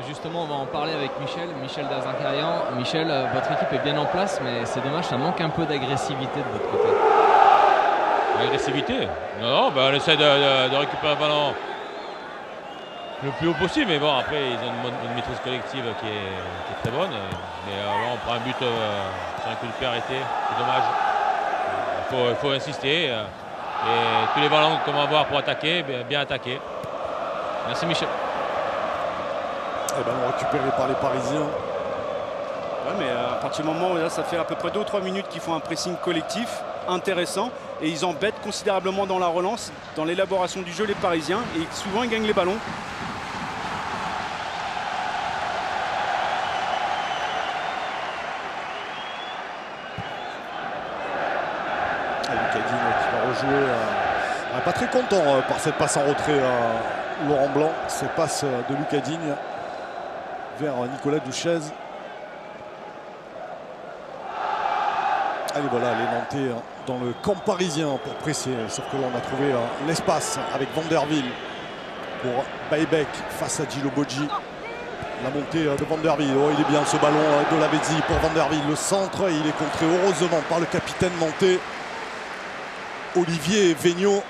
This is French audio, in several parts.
Justement, on va en parler avec Michel Dazakarian. Michel, votre équipe est bien en place, mais c'est dommage, ça manque un peu d'agressivité de votre côté. Agressivité? Non, on essaie de récupérer un ballon le plus haut possible, mais bon, après, ils ont une maîtrise collective qui est très bonne. Mais là, on prend un but sur un coup de pied arrêté, c'est dommage. Il faut insister. Et tous les ballons qu'on va avoir pour attaquer, bien attaquer. Merci Michel. Et ballon récupéré par les Parisiens. Ouais, mais à partir du moment où là, ça fait à peu près 2 ou 3 minutes qu'ils font un pressing collectif intéressant et ils embêtent considérablement dans la relance, dans l'élaboration du jeu les Parisiens et souvent ils gagnent les ballons. Lucadine qui va rejouer. Pas très content par cette passe en retrait. Laurent Blanc, cette passe de Lucadine vers Nicolas Douchez. Allez, voilà, les Nantais dans le camp parisien pour presser. Sauf que là, on a trouvé l'espace avec Vanderville pour Baïbek face à Gilo Bodji. La montée de Vanderville. Oh, il est bien ce ballon de Lavezzi pour Vanderville. Le centre, il est contré heureusement par le capitaine nantais. Olivier Vigneault,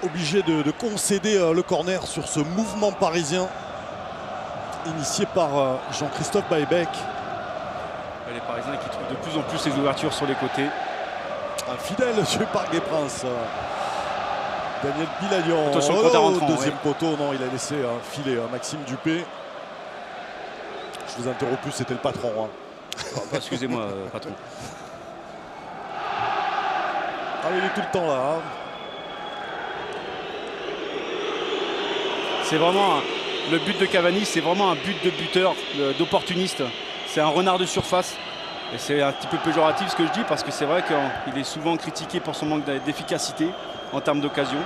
obligé de concéder le corner sur ce mouvement parisien initié par Jean-Christophe Baïbek. Les Parisiens qui trouvent de plus en plus les ouvertures sur les côtés. Un fidèle sur Parc des Princes. Daniel Bilalian. Attention, côté rentrant, deuxième poteau, non, il a laissé filer Maxime Dupé. Je vous interromps plus, c'était le patron. Excusez-moi, patron. Ah, il est tout le temps là. C'est vraiment le but de Cavani, c'est vraiment un but de buteur, d'opportuniste. C'est un renard de surface. Et c'est un petit peu péjoratif ce que je dis parce que c'est vrai qu'il est souvent critiqué pour son manque d'efficacité en termes d'occasion.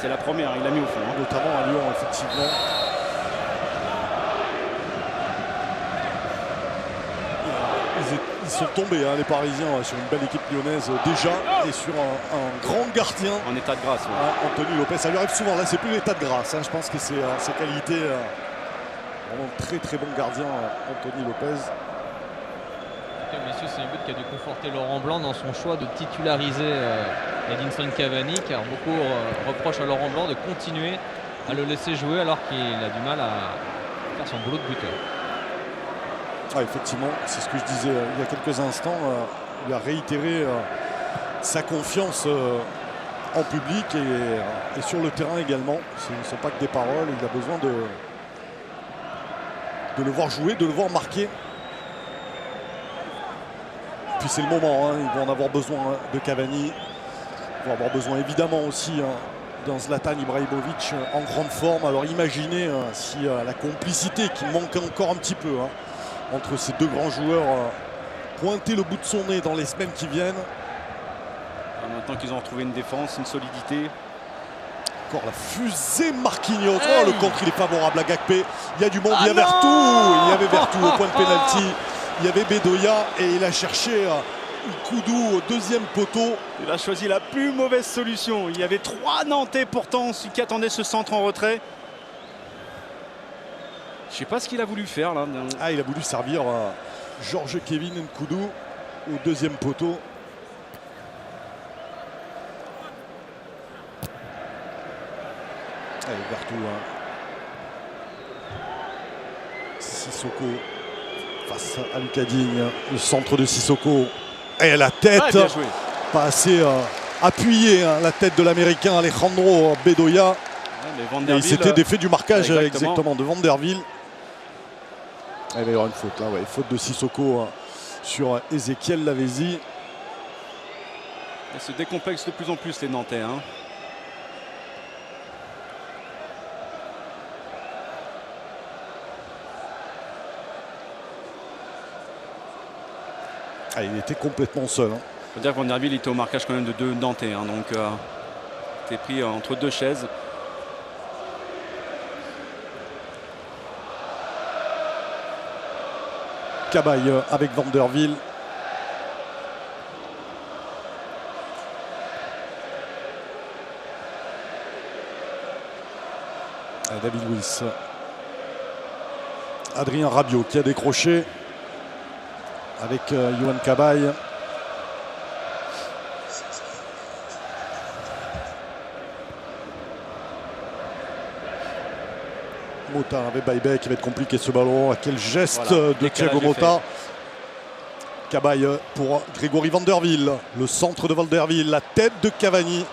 C'est la première, il l'a mis au fond. Notamment à Lyon, effectivement. Ils sont tombés, les Parisiens, sur une belle équipe lyonnaise déjà et sur un grand gardien. En état de grâce. Anthony Lopez, ça lui arrive souvent. Là, c'est plus l'état de grâce. Je pense que c'est ses qualités. Vraiment très très bon gardien, Anthony Lopez. Messieurs, c'est un but qui a dû conforter Laurent Blanc dans son choix de titulariser Edinson Cavani, car beaucoup reprochent à Laurent Blanc de continuer à le laisser jouer alors qu'il a du mal à faire son boulot de buteur. Effectivement, c'est ce que je disais il y a quelques instants. Il a réitéré sa confiance en public et sur le terrain également. Ce ne sont pas que des paroles, il a besoin de le voir jouer, de le voir marquer. Puis c'est le moment, ils vont en avoir besoin de Cavani. Ils vont avoir besoin évidemment aussi d'un Zlatan Ibrahimovic en grande forme. Alors imaginez si la complicité qui manque encore un petit peu entre ces deux grands joueurs pointer le bout de son nez dans les semaines qui viennent. Maintenant qu'ils ont retrouvé une défense, une solidité. Encore la fusée Marquinhos. Oh, le contre, il est favorable à Gakpé. Il y a du monde, il y a Vertou. Il y avait Vertou au point de pénalty. Il y avait Bedoya et il a cherché Koudou au deuxième poteau. Il a choisi la plus mauvaise solution. Il y avait 3 Nantais pourtant qui attendaient ce centre en retrait. Je ne sais pas ce qu'il a voulu faire là. Il a voulu servir Georges Kevin Nkoudou au deuxième poteau. Allez, Vertou. Sissoko face à Lucadine. Le centre de Sissoko. Et la tête. Pas assez appuyée, la tête de l'Américain Alejandro Bedoya. Et il s'était défait du marquage exactement de Vanderville. Il va y avoir une faute là, faute de Sissoko sur Ezequiel Lavezzi. Ils se décomplexent de plus en plus les Nantais. Il était complètement seul. Il faut dire que Vanderville était au marquage quand même de 2 Nantais. Donc il était pris entre 2 chaises. Cabaye avec Vanderville. David Luiz Adrien Rabiot qui a décroché avec Yohan Cabaye. Mota avec Baïbek qui va être compliqué ce ballon. Quel geste Voilà, de Thiago Mota. Cabaye pour Grégory Vanderville. Le centre de Vanderville, la tête de Cavani.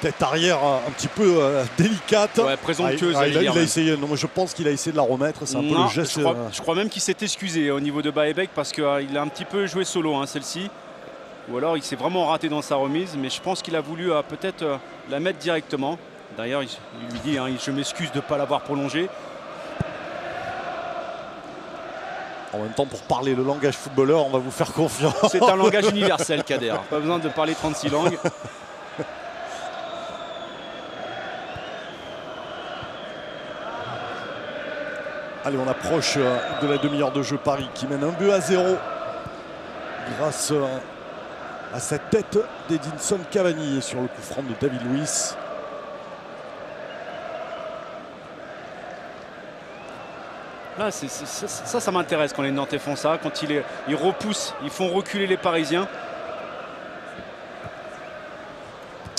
Tête arrière un petit peu délicate. Ouais, présomptueuse. Il a essayé. Non, je pense qu'il a essayé de la remettre. C'est un peu le geste. Je crois même qu'il s'est excusé au niveau de Baïbek parce qu'il a un petit peu joué solo celle-ci. Ou alors il s'est vraiment raté dans sa remise. Mais je pense qu'il a voulu peut-être la mettre directement. D'ailleurs, il lui dit je m'excuse de ne pas l'avoir prolongé. En même temps, pour parler le langage footballeur, on va vous faire confiance. C'est un langage universel, Kader. Pas besoin de parler 36 langues. Allez, on approche de la demi-heure de jeu. Paris qui mène 1-0 grâce à cette tête d'Edinson Cavani sur le coup franc de David Luiz. Là, ça m'intéresse quand les Nantais font ça, quand ils repoussent, ils font reculer les Parisiens.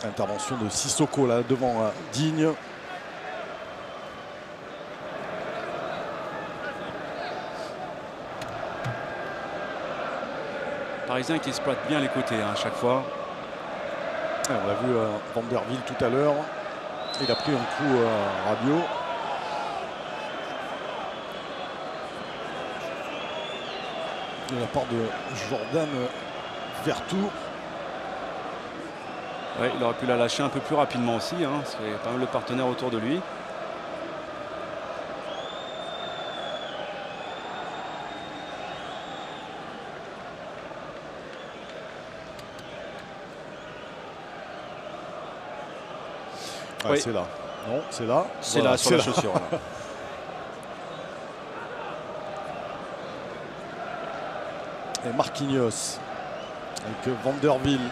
Intervention de Sissoko là devant Digne. Parisien qui exploite bien les côtés à chaque fois. On l'a vu Vanderville tout à l'heure. Il a pris un coup Rabiot. De la part de Jordan Vertou. Ouais, il aurait pu la lâcher un peu plus rapidement aussi. Parce qu'il y a pas mal de partenaires autour de lui. Ouais, c'est là. Non, c'est là. C'est là, sur la chaussure. Là. Et Marquinhos avec Vanderville.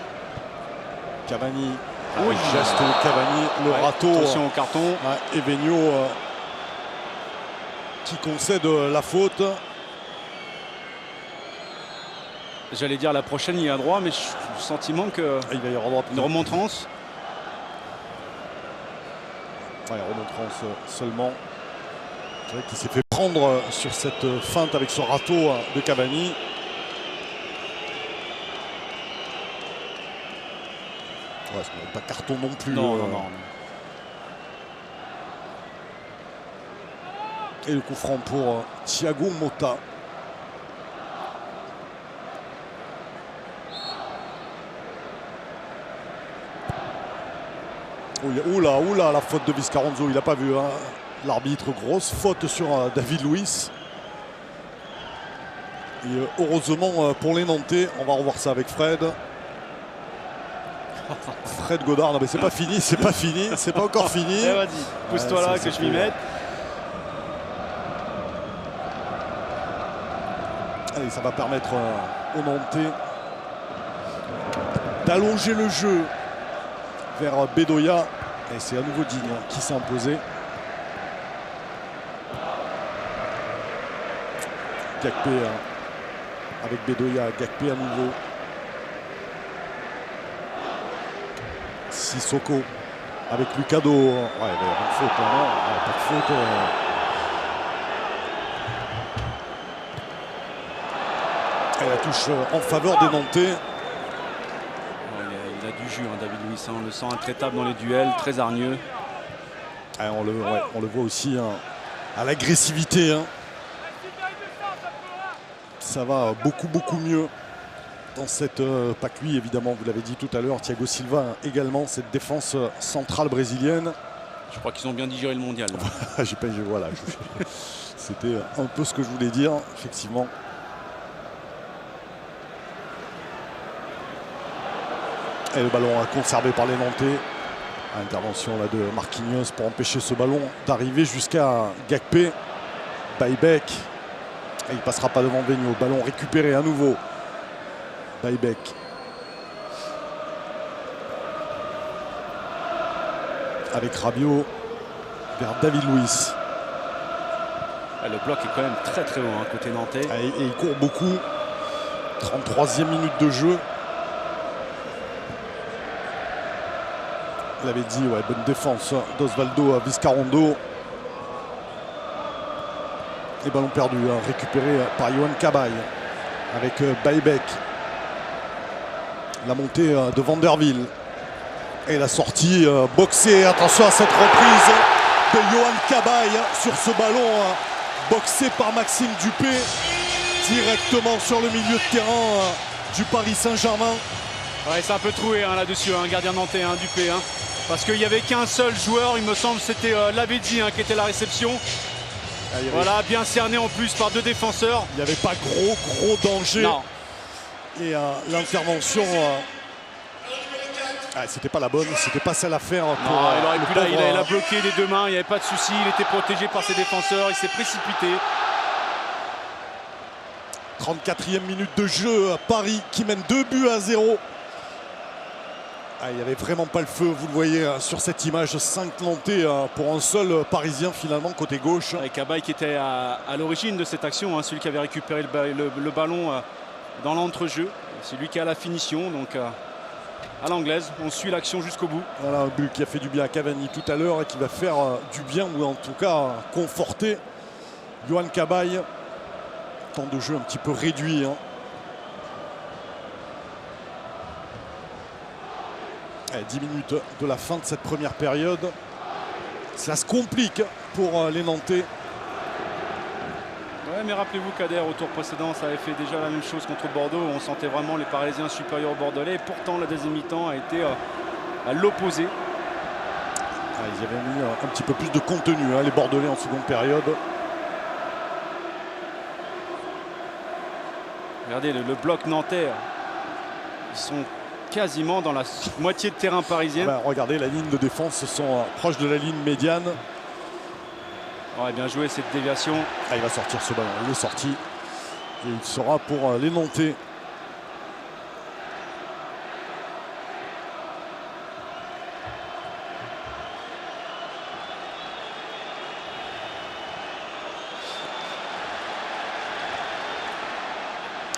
Cavani. Oui, geste de Cavani. Le râteau. Attention au carton. Et Vigno qui concède la faute. J'allais dire la prochaine, il y a droit, mais j'ai le sentiment qu'il va y avoir droit. Une remontrance. Ouais, remontrance seulement. C'est vrai qu'il s'est fait prendre sur cette feinte avec ce râteau de Cavani. Ouais, ce n'est pas carton non plus. Non. Et le coup franc pour Thiago Mota. Oula, la faute de Viscaronzo, il n'a pas vu l'arbitre. Grosse faute sur David Luiz. Et heureusement pour les Nantais, on va revoir ça avec Fred. Fred Godard, non mais c'est pas fini, c'est pas encore fini. Vas-y, pousse-toi là que je m'y mette. Allez, ça va permettre aux Nantais d'allonger le jeu vers Bedoya. Et c'est à nouveau Digne qui s'est imposé. Gakpé avec Bedoya, Gakpé à nouveau. Sissoko avec Lucado. Ouais, il y a une faute là, non, pas de faute. Et la touche en faveur des Nantais. Il a du jus, David Luiz. On le sent intraitable dans les duels, très hargneux. On le voit aussi à l'agressivité. Ça va beaucoup mieux dans cette pas que lui évidemment, vous l'avez dit tout à l'heure, Thiago Silva également, cette défense centrale brésilienne. Je crois qu'ils ont bien digéré le mondial. Voilà, c'était un peu ce que je voulais dire, effectivement. Et le ballon conservé par les Nantais. Intervention là de Marquinhos pour empêcher ce ballon d'arriver jusqu'à Gakpé. Baïbek. Et il ne passera pas devant Vigno. Ballon récupéré à nouveau. Baïbek. Avec Rabiot vers David Luiz. Le bloc est quand même très très haut côté nantais. Et il court beaucoup. 33e minute de jeu. Il avait dit, ouais, bonne défense d'Osvaldo Vizcarrondo. Et ballon perdu, récupéré par Yohan Cabaye avec Baïbek. La montée de Vanderville. Et la sortie boxée. Attention à cette reprise de Yohan Cabaye sur ce ballon boxé par Maxime Dupé. Directement sur le milieu de terrain du Paris Saint-Germain. Ouais, c'est un peu troué là-dessus, gardien nantais, Dupé. Parce qu'il n'y avait qu'un seul joueur, il me semble, c'était Lavezzi qui était la réception. Voilà, bien cerné en plus par deux défenseurs. Il n'y avait pas gros danger. Non. Et l'intervention, c'était pas la bonne, c'était pas celle à faire. Il a bloqué les deux mains, il n'y avait pas de souci, il était protégé par ses défenseurs, il s'est précipité. 34e minute de jeu, Paris qui mène 2-0. Il n'y avait vraiment pas le feu, vous le voyez sur cette image, 5 Nantais pour un seul Parisien finalement côté gauche. Avec Cabaye qui était à l'origine de cette action, celui qui avait récupéré le ballon dans l'entrejeu. C'est lui qui a la finition, donc à l'anglaise, on suit l'action jusqu'au bout. Voilà un but qui a fait du bien à Cavani tout à l'heure et qui va faire du bien ou en tout cas conforter Yohan Cabaye. Temps de jeu un petit peu réduit. 10 minutes de la fin de cette première période. Ça se complique pour les Nantais. Ouais, mais rappelez-vous qu'Ader au tour précédent, ça avait fait déjà la même chose contre Bordeaux. On sentait vraiment les Parisiens supérieurs aux Bordelais. Et pourtant, la deuxième mi-temps a été à l'opposé. Ils avaient mis un petit peu plus de contenu, les Bordelais en seconde période. Regardez le bloc nantais. Ils sont quasiment dans la moitié de terrain parisien. Regardez, la ligne de défense sont proches de la ligne médiane. Ouais, bien joué cette déviation. Il va sortir ce ballon, il est sorti. Et il sera pour les Nantais.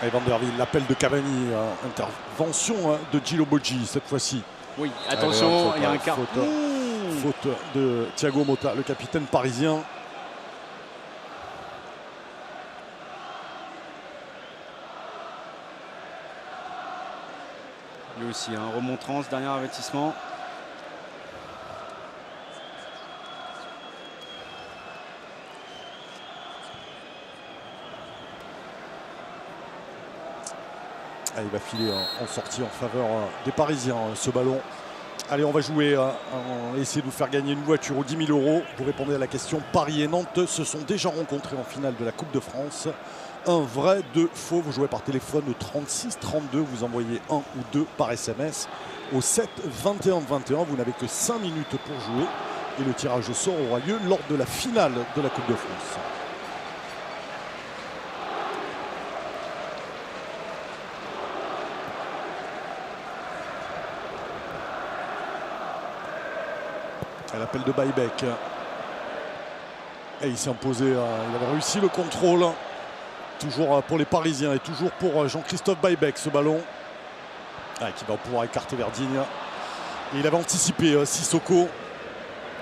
Et Vanderville, l'appel de Cavani, intervention de Gillo Boggi cette fois-ci. Oui, attention, il y a un quart. Faute de Thiago Motta, le capitaine parisien. Lui aussi, remontrance, dernier avertissement. Il va filer en sortie en faveur des Parisiens ce ballon. Allez, on va jouer, on va essayer de vous faire gagner une voiture aux 10 000 €. Vous répondez à la question. Paris et Nantes se sont déjà rencontrés en finale de la Coupe de France. Un vrai, deux faux. Vous jouez par téléphone au 36 32. Vous envoyez 1 ou 2 par SMS au 7 21 21. Vous n'avez que 5 minutes pour jouer. Et le tirage au sort aura lieu lors de la finale de la Coupe de France. L'appel de Baïbek. Et il s'est imposé, il avait réussi le contrôle. Toujours pour les Parisiens et toujours pour Jean-Christophe Baïbek ce ballon. Qui va pouvoir écarter Verdigne. Et il avait anticipé Sissoko.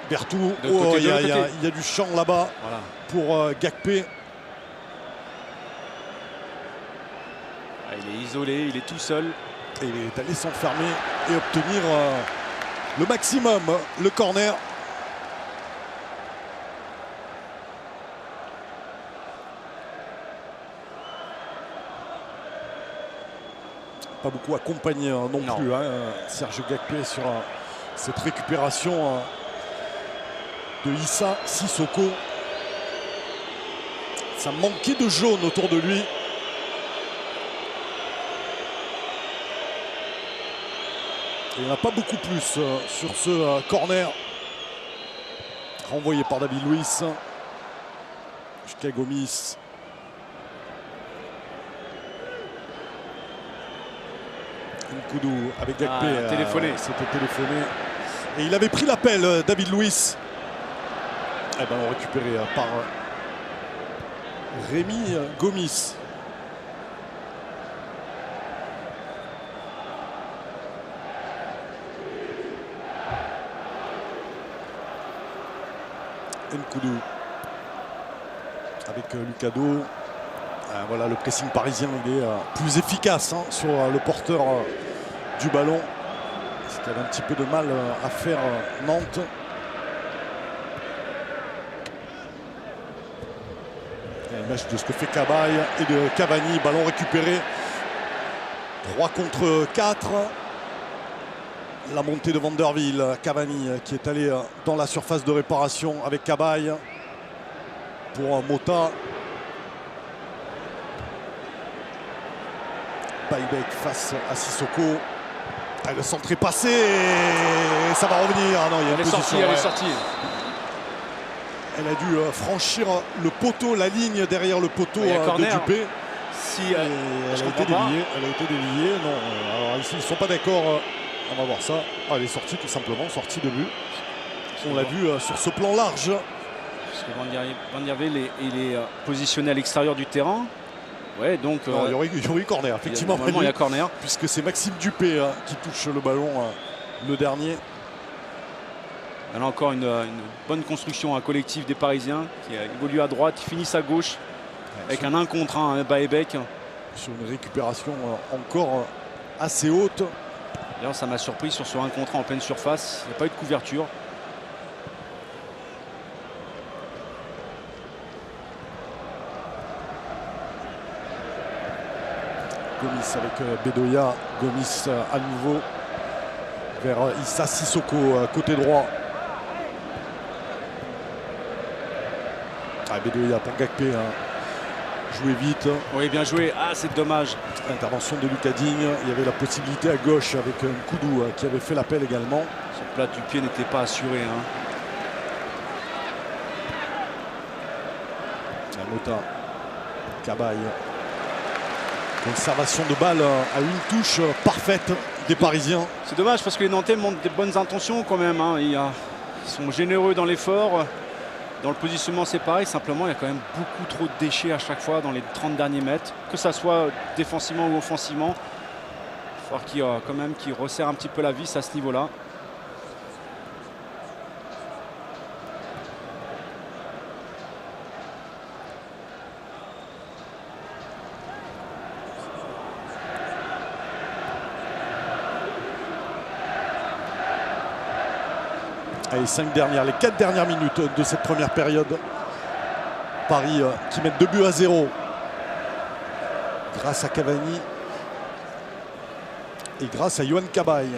Berthoud. Il y a du champ là-bas pour Gakpé. Il est isolé, il est tout seul. Et il est allé s'enfermer et obtenir le maximum, le corner. Pas beaucoup accompagné non plus, Serge Gakpé sur cette récupération de Issa Sissoko. Ça manquait de jaune autour de lui. Il n'y en a pas beaucoup plus sur ce corner. Renvoyé par David Luiz. Jusqu'à Gomis. Nkoudou avec Gakpé. Téléphoné. C'était téléphoné. Et il avait pris l'appel, David Luiz. Et ballon récupéré par Rémi Gomis. Nkoudou avec Lucado. Voilà, le pressing parisien il est plus efficace hein, sur le porteur du ballon. Ce qui avait un petit peu de mal à faire Nantes. L'image de ce que fait Cabaye et de Cavani. Ballon récupéré. 3 contre 4. La montée de Vanderville. Cavani qui est allé dans la surface de réparation avec Cabaye. Pour Mota. Baïbek face à Sissoko. Le centre est passé et ça va revenir. Ah non, il y a une position. Elle est sortie. Elle a dû franchir le poteau, la ligne derrière le poteau de Dupé. Si, elle a été déviée. Elle a été déviée. Non, alors ici ils ne sont pas d'accord. On va voir ça. Ah, elle est sortie tout simplement, sortie de but. On l'a vu sur ce plan large. Parce que Vanderville il est positionné à l'extérieur du terrain. Ouais, donc non, il y aurait eu corner, effectivement. Normalement, il y a corner. Puisque c'est Maxime Dupé qui touche le ballon, le dernier. Elle a encore une bonne construction, un collectif des Parisiens qui a évolué à droite, qui finissent à gauche avec un 1 contre 1, Baebek. Sur une récupération encore assez haute. D'ailleurs, ça m'a surpris sur ce 1 contre 1 en pleine surface. Il n'y a pas eu de couverture. Gomis avec Bedoya. Gomis à nouveau vers Issa Sissoko, côté droit. Bedoya pour Gakpé. Jouer vite. Oui, bien joué. Ah, c'est dommage. Intervention de Lucas Digne. Il y avait la possibilité à gauche avec Nkoudou qui avait fait l'appel également. Son plat du pied n'était pas assuré. Mota. Cabaye. Conservation de balle à une touche parfaite des Parisiens. C'est dommage parce que les Nantais montrent des bonnes intentions quand même. Ils sont généreux dans l'effort. Dans le positionnement, c'est pareil. Simplement, il y a quand même beaucoup trop de déchets à chaque fois dans les 30 derniers mètres. Que ça soit défensivement ou offensivement. Il va falloir qu'il resserre un petit peu la vis à ce niveau-là. Allez, les 4 dernières minutes de cette première période. Paris qui met 2-0 grâce à Cavani et grâce à Yohan Cabaye.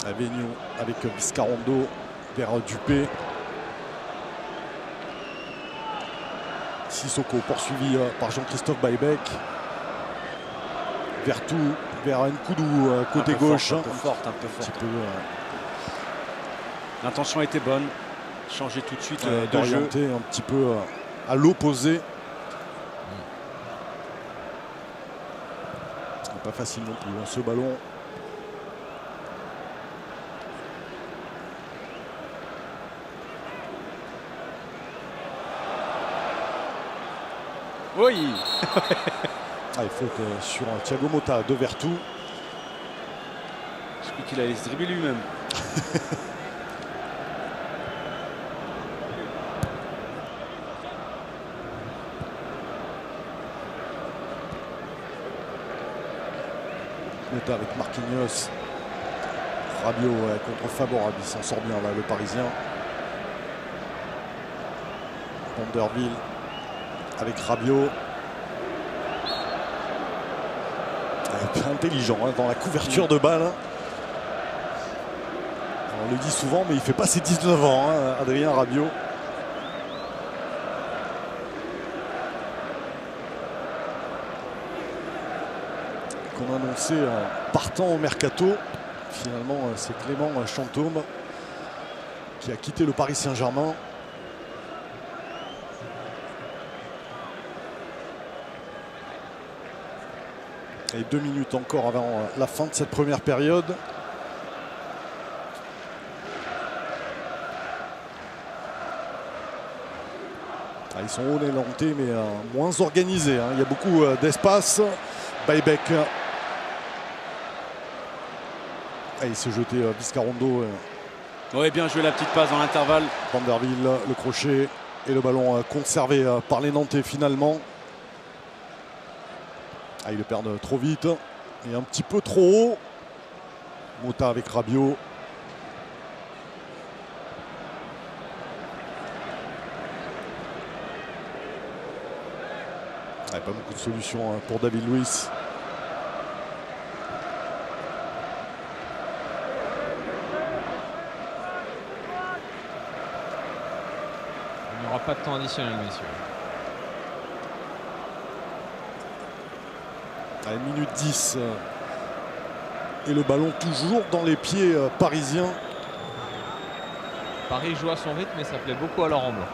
Avignon avec Viscarondo vers Dupé. Sissoko poursuivi par Jean-Christophe Baebek. Vertou vers Nkoudou côté gauche. Un peu forte. L'intention était bonne. Changer tout de suite de jeu. Un petit peu à l'opposé. Pas facile non plus ce ballon. Oui. Il faute sur Thiago Motta de Vertou. Je crois qu'il allait se dribbler lui-même. Motta avec Marquinhos. Rabiot contre favorable. Il s'en sort bien là, le Parisien. Vanderville avec Rabiot. Intelligent dans la couverture de balle. On le dit souvent, mais il ne fait pas ses 19 ans, Adrien Rabiot. Qu'on annonçait partant au mercato. Finalement, c'est Clément Chantôme qui a quitté le Paris Saint-Germain. Et 2 minutes encore avant la fin de cette première période. Ils sont hauts les Nantais, mais moins organisés. Il y a beaucoup d'espace. Baïbek. Il s'est jeté Viscarondo. Oui, bien joué la petite passe dans l'intervalle. Vanderville, le crochet et le ballon conservé par les Nantais finalement. Ils le perdent trop vite et un petit peu trop haut. Mota avec Rabiot. Pas beaucoup de solutions pour David Luiz. Il n'y aura pas de temps additionnel, messieurs. À 1 minute 10. Et le ballon toujours dans les pieds parisiens. Paris joue à son rythme et ça plaît beaucoup à Laurent Blanc.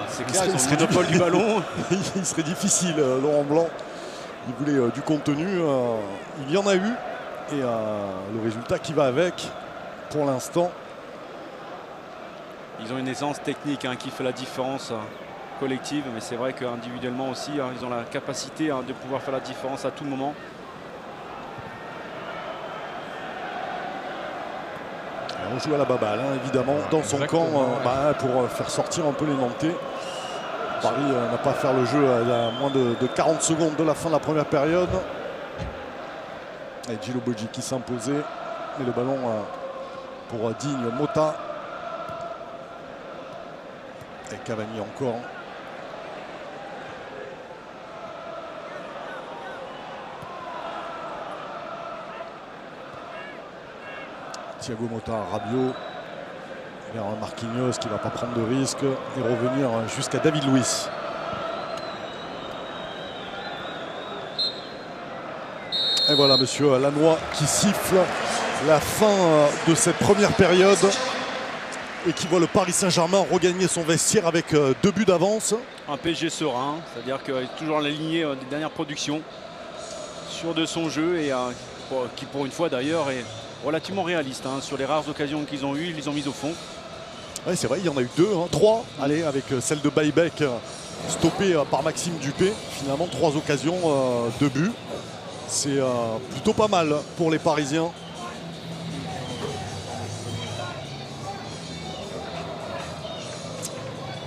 C'est clair, ils ont le monopole du ballon. Il serait difficile, Laurent Blanc. Il voulait du contenu. Il y en a eu. Et le résultat qui va avec, pour l'instant. Ils ont une aisance technique qui fait la différence collective. Mais c'est vrai qu'individuellement aussi, ils ont la capacité de pouvoir faire la différence à tout moment. On joue à la baballe, évidemment, dans son camp, pour faire sortir un peu les Nantais. Paris n'a pas à faire le jeu à moins de 40 secondes de la fin de la première période. Et Gillo Boggi qui s'imposait. Et le ballon pour Digne Mota. Et Cavani encore. Thiago Motta, Rabiot vers Marquinhos qui ne va pas prendre de risque et revenir jusqu'à David Luiz. Et voilà monsieur Lannoy qui siffle la fin de cette première période et qui voit le Paris Saint-Germain regagner son vestiaire avec 2 buts d'avance. Un PSG serein, c'est-à-dire qu'il est toujours en la lignée des dernières productions, sûr de son jeu et qui pour une fois d'ailleurs est relativement réaliste sur les rares occasions qu'ils ont eues, ils les ont mises au fond. Oui, c'est vrai, il y en a eu 2, 3, allez, avec celle de Baïbek stoppée par Maxime Dupé. Finalement, 3 occasions, 2 buts. C'est plutôt pas mal pour les Parisiens.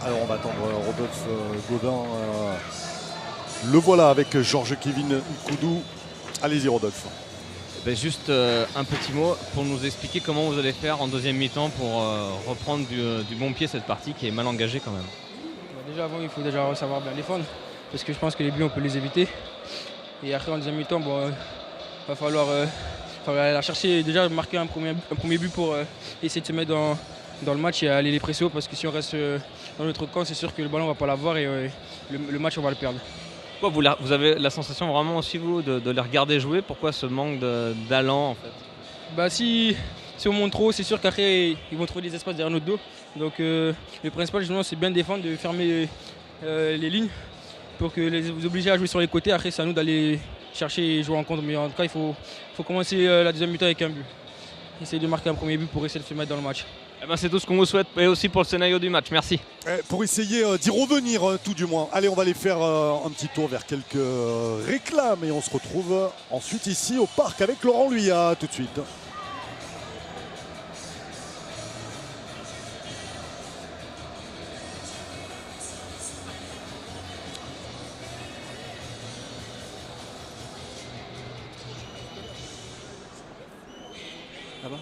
Alors on va attendre Rodolphe Gaudin. Le voilà avec Georges-Kévin Nkoudou. Allez-y Rodolphe. Juste un petit mot pour nous expliquer comment vous allez faire en deuxième mi-temps pour reprendre du bon pied cette partie qui est mal engagée quand même. Déjà avant il faut déjà savoir bien défendre parce que je pense que les buts on peut les éviter. Et après en deuxième mi-temps il va falloir aller chercher déjà marquer un premier but pour essayer de se mettre dans le match et aller les presser haut parce que si on reste dans notre camp c'est sûr que le ballon on va pas l'avoir et le match on va le perdre. Pourquoi vous avez la sensation vraiment aussi vous de les regarder jouer? Pourquoi ce manque d'allant en fait? Si on monte trop, c'est sûr qu'après ils vont trouver des espaces derrière notre dos. Donc le principal justement c'est bien de défendre, de fermer les lignes pour que les vous obliger à jouer sur les côtés. Après c'est à nous d'aller chercher et jouer en contre. Mais en tout cas il faut commencer la deuxième mi-temps avec un but. Essayer de marquer un premier but pour essayer de se mettre dans le match. C'est tout ce qu'on vous souhaite et aussi pour le scénario du match. Merci. Pour essayer d'y revenir tout du moins. Allez, on va aller faire un petit tour vers quelques réclames et on se retrouve ensuite ici au parc avec Laurent Luyat. Tout de suite. Là-bas.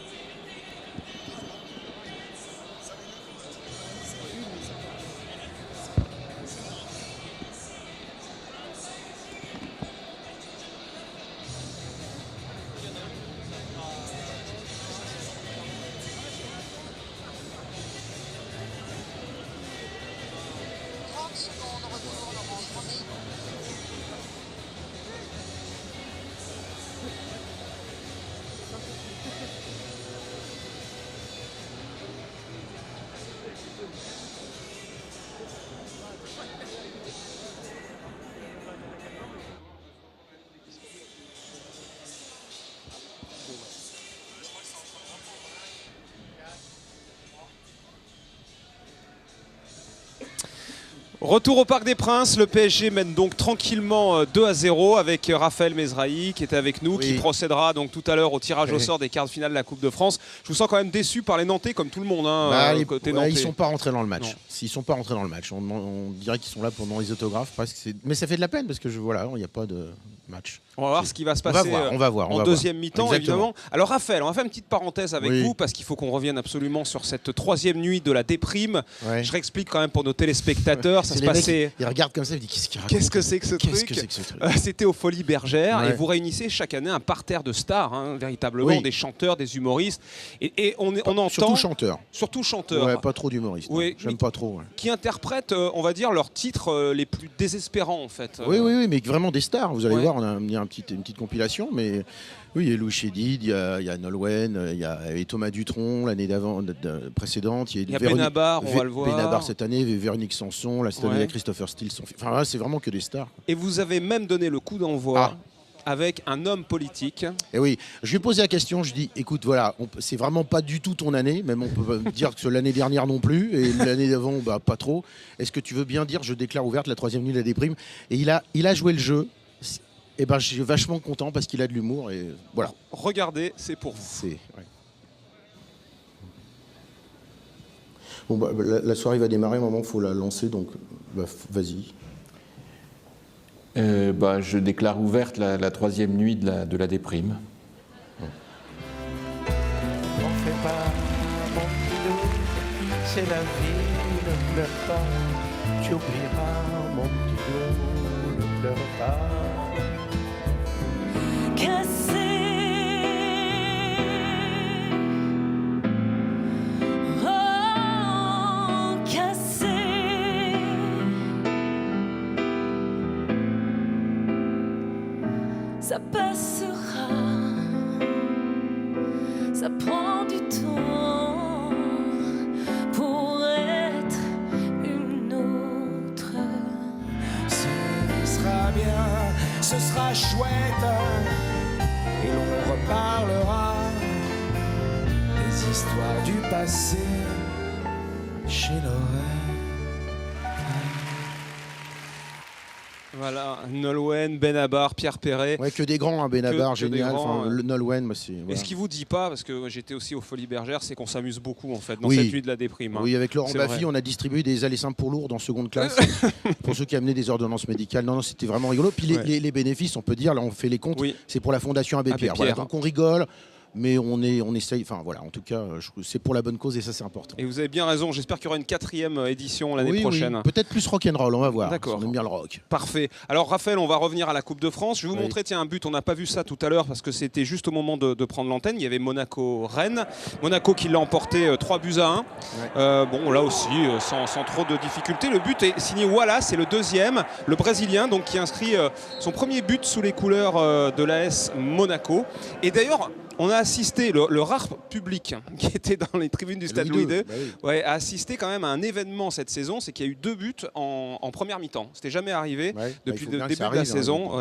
Retour au Parc des Princes, le PSG mène donc tranquillement 2-0 avec Raphaël Mezrahi qui était avec nous, qui procédera donc tout à l'heure au tirage au sort des quarts de finale de la Coupe de France. Je vous sens quand même déçu par les Nantais comme tout le monde. Côté Nantais. Ils ne sont pas rentrés dans le match. S'ils ne sont pas rentrés dans le match, on dirait qu'ils sont là pendant les autographes. Mais ça fait de la peine parce que il n'y a pas de match. On va voir ce qui va se passer en deuxième mi-temps, évidemment. Alors Raphaël, on va faire une petite parenthèse avec vous parce qu'il faut qu'on revienne absolument sur cette troisième nuit de la déprime. Je réexplique quand même pour nos téléspectateurs. Ça se passait. Ils regardent comme ça, ils disent qu'est-ce que c'est que ce truc, C'était aux Folies Bergères et vous réunissez chaque année un parterre de stars, véritablement des chanteurs, des humoristes. Et on entend surtout chanteurs. Ouais, pas trop d'humoristes. J'aime pas trop. Qui interprètent, on va dire, leurs titres les plus désespérants en fait. Oui, mais vraiment des stars. Vous allez voir, on a mis une petite compilation, mais oui, il y a Louis Chédid, il y a Nolwenn, il y a Thomas Dutronc l'année précédente. Il y a Benabar, on va le voir. Benabar cette année, Véronique Sanson, cette année il y a Christopher Steele. Enfin, c'est vraiment que des stars. Et vous avez même donné le coup d'envoi avec un homme politique. Et oui, je lui ai posé la question, je dis, écoute, voilà, c'est vraiment pas du tout ton année, même on peut dire que l'année dernière non plus, et l'année d'avant, pas trop. Est-ce que tu veux bien dire, je déclare ouverte la troisième nuit de la déprime? Et il a joué le jeu. Et je suis vachement content parce qu'il a de l'humour et voilà. Regardez, c'est pour vous. Bon, la soirée va démarrer, au moment où il faut la lancer, donc vas-y. Je déclare ouverte la troisième nuit de la déprime. On fait pas mon pilou, c'est la vie, ne pleure pas. Tu oublieras mon pilou, ne pleure pas. Cassé, oh, cassé. Ça passera, ça prend du temps pour être une autre. Ce sera bien, ce sera chouette. Et l'on reparlera des histoires du passé chez Lorraine. Voilà, Nolwenn, Benabar, Pierre Perret. Ouais, que des grands, Benabar, génial. Nolwenn, moi c'est. Et ce qui vous dit pas, parce que j'étais aussi aux Folies Bergères, c'est qu'on s'amuse beaucoup en fait dans cette nuit de la déprime. Oui, avec Laurent Baffy, on a distribué des allées simples pour lourds en seconde classe pour ceux qui amenaient des ordonnances médicales. Non, c'était vraiment rigolo. Puis les bénéfices, on peut dire, là on fait les comptes, c'est pour la Fondation Abbé Pierre. Voilà, donc on rigole. Mais on essaye, enfin voilà, en tout cas, c'est pour la bonne cause et ça c'est important. Et vous avez bien raison, j'espère qu'il y aura une 4e édition l'année prochaine. Oui. Peut-être plus rock'n'roll, on va voir. D'accord. On aime bien le rock. Parfait. Alors Raphaël, on va revenir à la Coupe de France. Je vais vous montrer un but, on n'a pas vu ça tout à l'heure parce que c'était juste au moment de prendre l'antenne. Il y avait Monaco-Rennes. Monaco qui l'a emporté 3-1. Bon, là aussi, sans trop de difficultés. Le but est signé Wallace, c'est le deuxième, le Brésilien, donc qui inscrit son premier but sous les couleurs de l'AS Monaco. Et d'ailleurs, on a assisté, le rare public qui était dans les tribunes du Stade Louis II, a assisté quand même à un événement cette saison, c'est qu'il y a eu 2 buts en première mi-temps. C'était jamais arrivé depuis le début de la saison.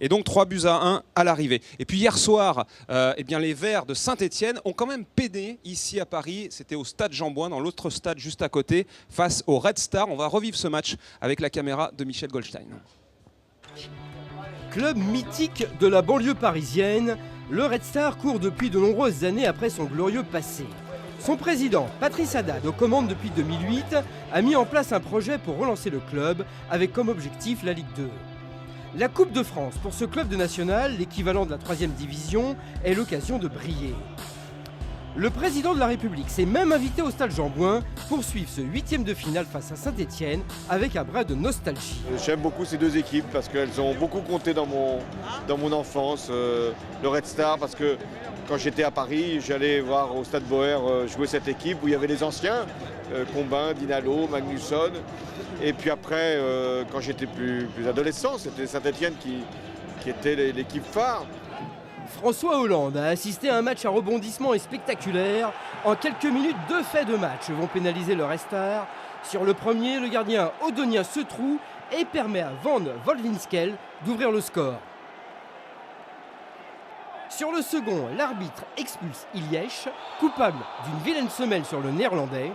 Et donc 3-1 à l'arrivée. Et puis hier soir, les Verts de Saint-Etienne ont quand même pédé ici à Paris. C'était au Stade Jean-Bouin, dans l'autre stade juste à côté, face au Red Star. On va revivre ce match avec la caméra de Michel Goldstein. Club mythique de la banlieue parisienne, le Red Star court depuis de nombreuses années après son glorieux passé. Son président, Patrice Haddad, aux commandes depuis 2008, a mis en place un projet pour relancer le club avec comme objectif la Ligue 2. La Coupe de France pour ce club de national, l'équivalent de la 3e division, est l'occasion de briller. Le président de la République s'est même invité au Stade Jean-Bouin pour suivre ce 8e de finale face à Saint-Etienne avec un brin de nostalgie. J'aime beaucoup ces deux équipes parce qu'elles ont beaucoup compté dans mon enfance. Le Red Star, parce que quand j'étais à Paris, j'allais voir au Stade Boer jouer cette équipe où il y avait les anciens, Combin, Dinalo, Magnusson. Et puis après, quand j'étais plus adolescent, c'était Saint-Etienne qui était l'équipe phare. François Hollande a assisté à un match à rebondissement et spectaculaire. En quelques minutes, 2 faits de match vont pénaliser le Red Star. Sur le premier, le gardien Odonia se troue et permet à Van Wolfswinkel d'ouvrir le score. Sur le second, l'arbitre expulse Ilièche, coupable d'une vilaine semelle sur le néerlandais.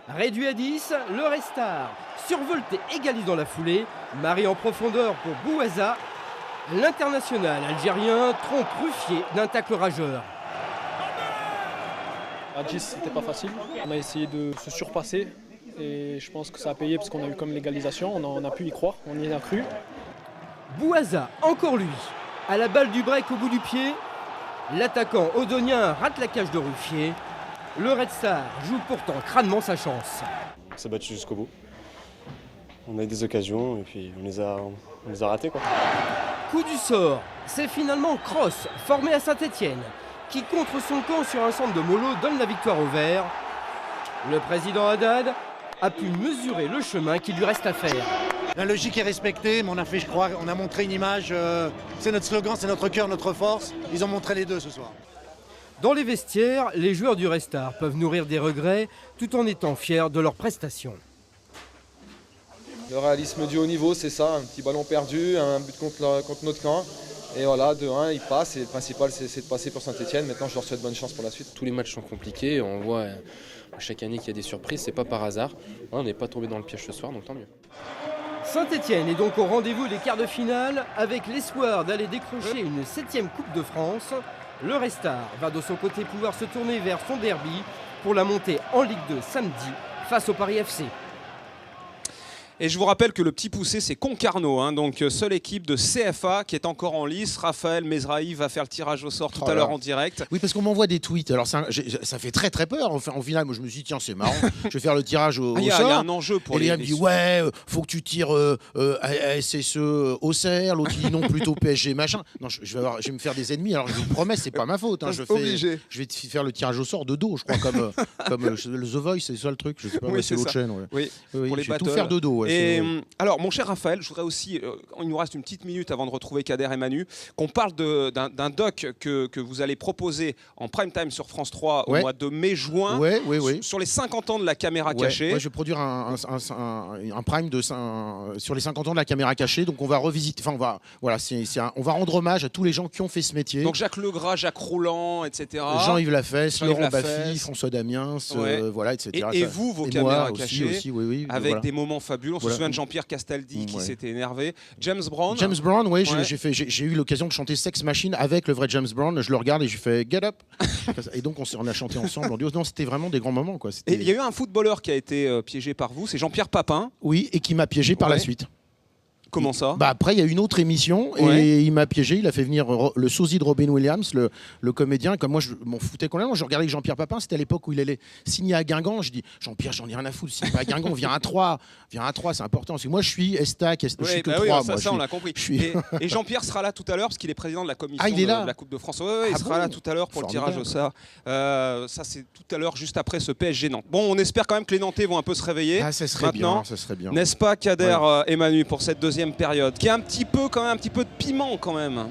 Réduit à 10, le Red Star survolte et égalise dans la foulée. Marie en profondeur pour Bouaza. L'international algérien trompe Ruffier d'un tacle rageur. À 10, c'était pas facile. On a essayé de se surpasser et je pense que ça a payé parce qu'on a eu comme l'égalisation. On a pu y croire, on y a cru. Bouaza, encore lui. À la balle du break au bout du pied, l'attaquant odonien rate la cage de Ruffier. Le Red Star joue pourtant crânement sa chance. On s'est battu jusqu'au bout. On a eu des occasions et puis on les a ratées, quoi. Coup du sort, c'est finalement Cross, formé à Saint-Etienne, qui contre son camp sur un centre de Molo donne la victoire au vert. Le président Haddad a pu mesurer le chemin qu'il lui reste à faire. La logique est respectée, mais on a montré une image, c'est notre slogan, c'est notre cœur, notre force. Ils ont montré les deux ce soir. Dans les vestiaires, les joueurs du Red Star peuvent nourrir des regrets tout en étant fiers de leurs prestations. Le réalisme du haut niveau, c'est ça, un petit ballon perdu, un but contre notre camp. Et voilà, 2-1, il passe et le principal c'est de passer pour Saint-Etienne. Maintenant je leur souhaite bonne chance pour la suite. Tous les matchs sont compliqués, on voit chaque année qu'il y a des surprises, c'est pas par hasard. On n'est pas tombé dans le piège ce soir, donc tant mieux. Saint-Etienne est donc au rendez-vous des quarts de finale avec l'espoir d'aller décrocher une 7e Coupe de France. Le Red Star va de son côté pouvoir se tourner vers son derby pour la montée en Ligue 2 samedi face au Paris FC. Et je vous rappelle que le petit poussé, c'est Concarneau, hein, donc seule équipe de CFA qui est encore en lice. Raphaël Mezrahi va faire le tirage au sort tout à l'heure en direct. Oui, parce qu'on m'envoie des tweets. Alors ça fait très très peur. En finale, moi je me suis dit, tiens, c'est marrant, je vais faire le tirage au sort. Il y a un enjeu pour les... Et Léa me dit, ouais, faut que tu tires à SSE Auxerre, l'autre il dit non, plutôt PSG, machin. Non, je vais me faire des ennemis. Alors je vous promets, c'est pas ma faute. Hein. Je vais te faire le tirage au sort de dos, je crois, comme le The Voice, c'est ça le truc. Je sais pas, oui, c'est l'autre chaîne. Ouais. Oui, pour les je vais tout faire de dos. Ouais, et alors, mon cher Raphaël, je voudrais aussi, il nous reste une petite minute avant de retrouver Kader et Manu, qu'on parle d'un doc que vous allez proposer en prime time sur France 3 au mois de mai-juin, sur les 50 ans de la caméra cachée. Je vais produire un prime sur les 50 ans de la caméra cachée, donc on va revisiter, on va rendre hommage à tous les gens qui ont fait ce métier. Donc Jacques Legras, Jacques Rouland, etc. Jean-Yves Lafesse, Laurent Baffy, François Damiens, etc. Et vous, vos caméras cachées, aussi, avec des moments fabuleux. On se souvient de Jean-Pierre Castaldi qui s'était énervé. James Brown, oui, j'ai eu l'occasion de chanter Sex Machine avec le vrai James Brown. Je le regarde et je fais Get Up. Et donc on a chanté ensemble. On dit, non, c'était vraiment des grands moments, quoi. Et il y a eu un footballeur qui a été piégé par vous, c'est Jean-Pierre Papin. Oui, et qui m'a piégé par la suite. Comment ça ? Après, il y a une autre émission et il m'a piégé. Il a fait venir le sosie de Robin Williams, le comédien. Comme moi, je m'en foutais complètement. Je regardais avec Jean-Pierre Papin. C'était à l'époque où il allait signer à Guingamp. Je dis, Jean-Pierre, j'en ai rien à foutre. Signe pas à Guingamp, viens à 3. Viens à 3, c'est important. Parce que moi, je suis Estac. Je suis que 3. Ça, on l'a compris. Et Jean-Pierre sera là tout à l'heure parce qu'il est président de la commission de la Coupe de France. Il sera là tout à l'heure pour le tirage au sort. Ça, c'est tout à l'heure, juste après ce PSG Nantes. Bon, on espère quand même que les Nantais vont un peu se réveiller. Ça serait maintenant. Bien, ça serait bien. N'est-ce pas, Kader et Manu, pour cette deuxième période qui est un petit peu de piment quand même.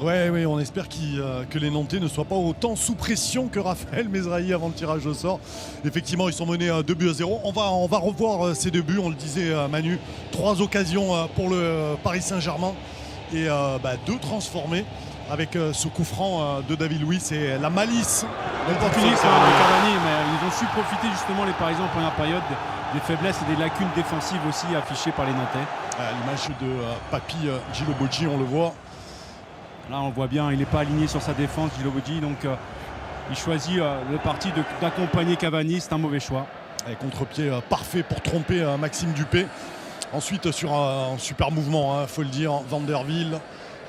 Oui, on espère que les Nantais ne soient pas autant sous pression que Raphaël Mezrahi avant le tirage au sort. Effectivement, ils sont menés 2-0. On va revoir ces 2 buts, on le disait Manu. 3 occasions pour le Paris Saint-Germain et 2 transformés avec ce coup franc de David Luiz et la malice. L'opportunisme de Cavani, mais ils ont su profiter justement les Parisiens en première période des faiblesses et des lacunes défensives aussi affichées par les Nantais. À l'image de Papi Djilobodji, on le voit. Là, on le voit bien, il n'est pas aligné sur sa défense, Djilobodji, donc il choisit le parti d'accompagner Cavani, c'est un mauvais choix. Et contre-pied parfait pour tromper Maxime Dupé. Ensuite, sur un super mouvement, faut le dire, Van der Wiel.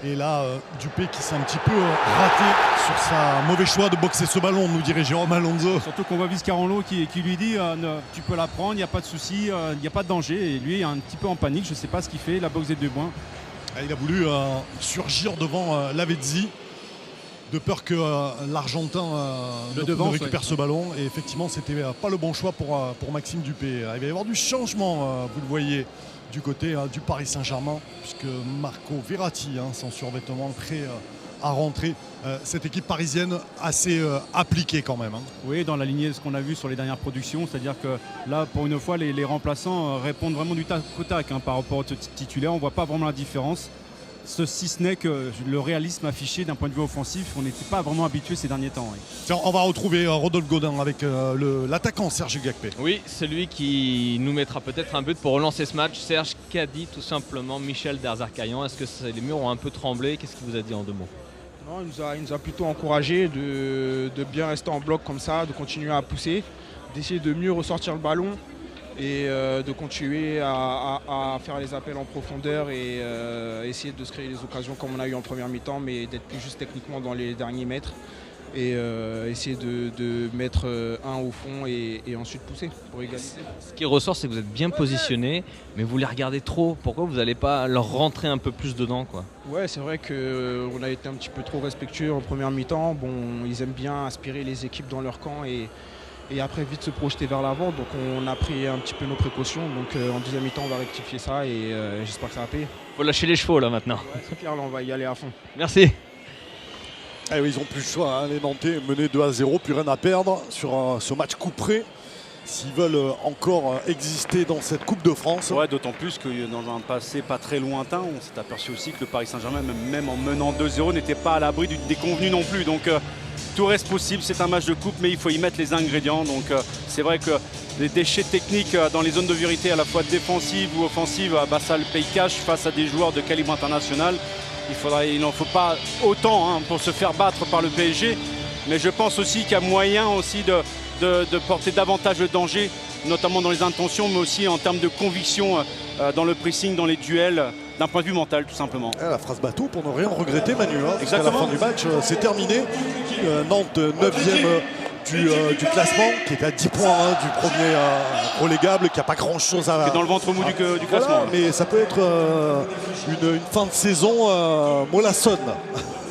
Et là, Dupé qui s'est un petit peu raté sur sa mauvais choix de boxer ce ballon, nous dirait Jérôme Alonso. Surtout qu'on voit Vizcarrolo qui lui dit tu peux la prendre, il n'y a pas de souci, il n'y a pas de danger. Et lui, il est un petit peu en panique, je ne sais pas ce qu'il fait, la boxe des 2 points. Il a voulu surgir devant Lavezzi, de peur que l'Argentin ne récupère ce ballon. Et effectivement, c'était pas le bon choix pour Maxime Dupé. Il va y avoir du changement, vous le voyez, du côté du Paris Saint-Germain, puisque Marco Verratti, sans survêtement, prêt à rentrer. Cette équipe parisienne assez appliquée quand même. Oui, dans la lignée de ce qu'on a vu sur les dernières productions, c'est-à-dire que là, pour une fois, les remplaçants répondent vraiment du tac au tac par rapport au titulaire. On ne voit pas vraiment la différence. si ce n'est que le réalisme affiché d'un point de vue offensif, on n'était pas vraiment habitué ces derniers temps. Oui. Tiens, on va retrouver Rodolphe Gaudin avec l'attaquant Serge Gakpé. Oui, celui qui nous mettra peut-être un but pour relancer ce match. Serge, qu'a dit tout simplement Michel Derzakarian? Est-ce que les murs ont un peu tremblé? Qu'est-ce qu'il vous a dit en 2 mots? Non, il nous a plutôt encouragé de bien rester en bloc comme ça, de continuer à pousser, d'essayer de mieux ressortir le ballon et de continuer à faire les appels en profondeur et essayer de se créer les occasions comme on a eu en première mi-temps, mais d'être plus juste techniquement dans les derniers mètres et essayer de mettre un au fond et ensuite pousser pour égaliser. Ce qui ressort, c'est que vous êtes bien positionné, mais vous les regardez trop. Pourquoi vous n'allez pas leur rentrer un peu plus dedans, quoi? Ouais, c'est vrai qu'on a été un petit peu trop respectueux en première mi-temps. Bon, ils aiment bien aspirer les équipes dans leur camp et après vite se projeter vers l'avant. Donc on a pris un petit peu nos précautions. Donc en deuxième mi-temps, on va rectifier ça et j'espère que ça va payer. Faut lâcher les chevaux là maintenant. Ouais, c'est clair, là on va y aller à fond. Merci. Eh oui, ils n'ont plus le choix, hein. Les Nantais menés 2-0, plus rien à perdre sur ce match couperé. S'ils veulent encore exister dans cette Coupe de France. Ouais, d'autant plus que dans un passé pas très lointain, on s'est aperçu aussi que le Paris Saint-Germain, même en menant 2-0, n'était pas à l'abri du déconvenu non plus. Donc tout reste possible, c'est un match de coupe, mais il faut y mettre les ingrédients. Donc c'est vrai que les déchets techniques dans les zones de vérité, à la fois défensives ou offensives, ça le paye cash face à des joueurs de calibre international. Il n'en faut pas autant pour se faire battre par le PSG, mais je pense aussi qu'il y a moyen aussi de porter davantage de danger, notamment dans les intentions, mais aussi en termes de conviction dans le pressing, dans les duels, d'un point de vue mental tout simplement. La phrase bateau pour ne rien regretter, Manu. Exactement. À la fin du match, c'est terminé. Nantes 9e du classement, qui est à 10 points du premier relégable, qui n'a pas grand-chose à... Qui est dans le ventre mou du classement. Voilà, mais ça peut être une fin de saison mollassonne.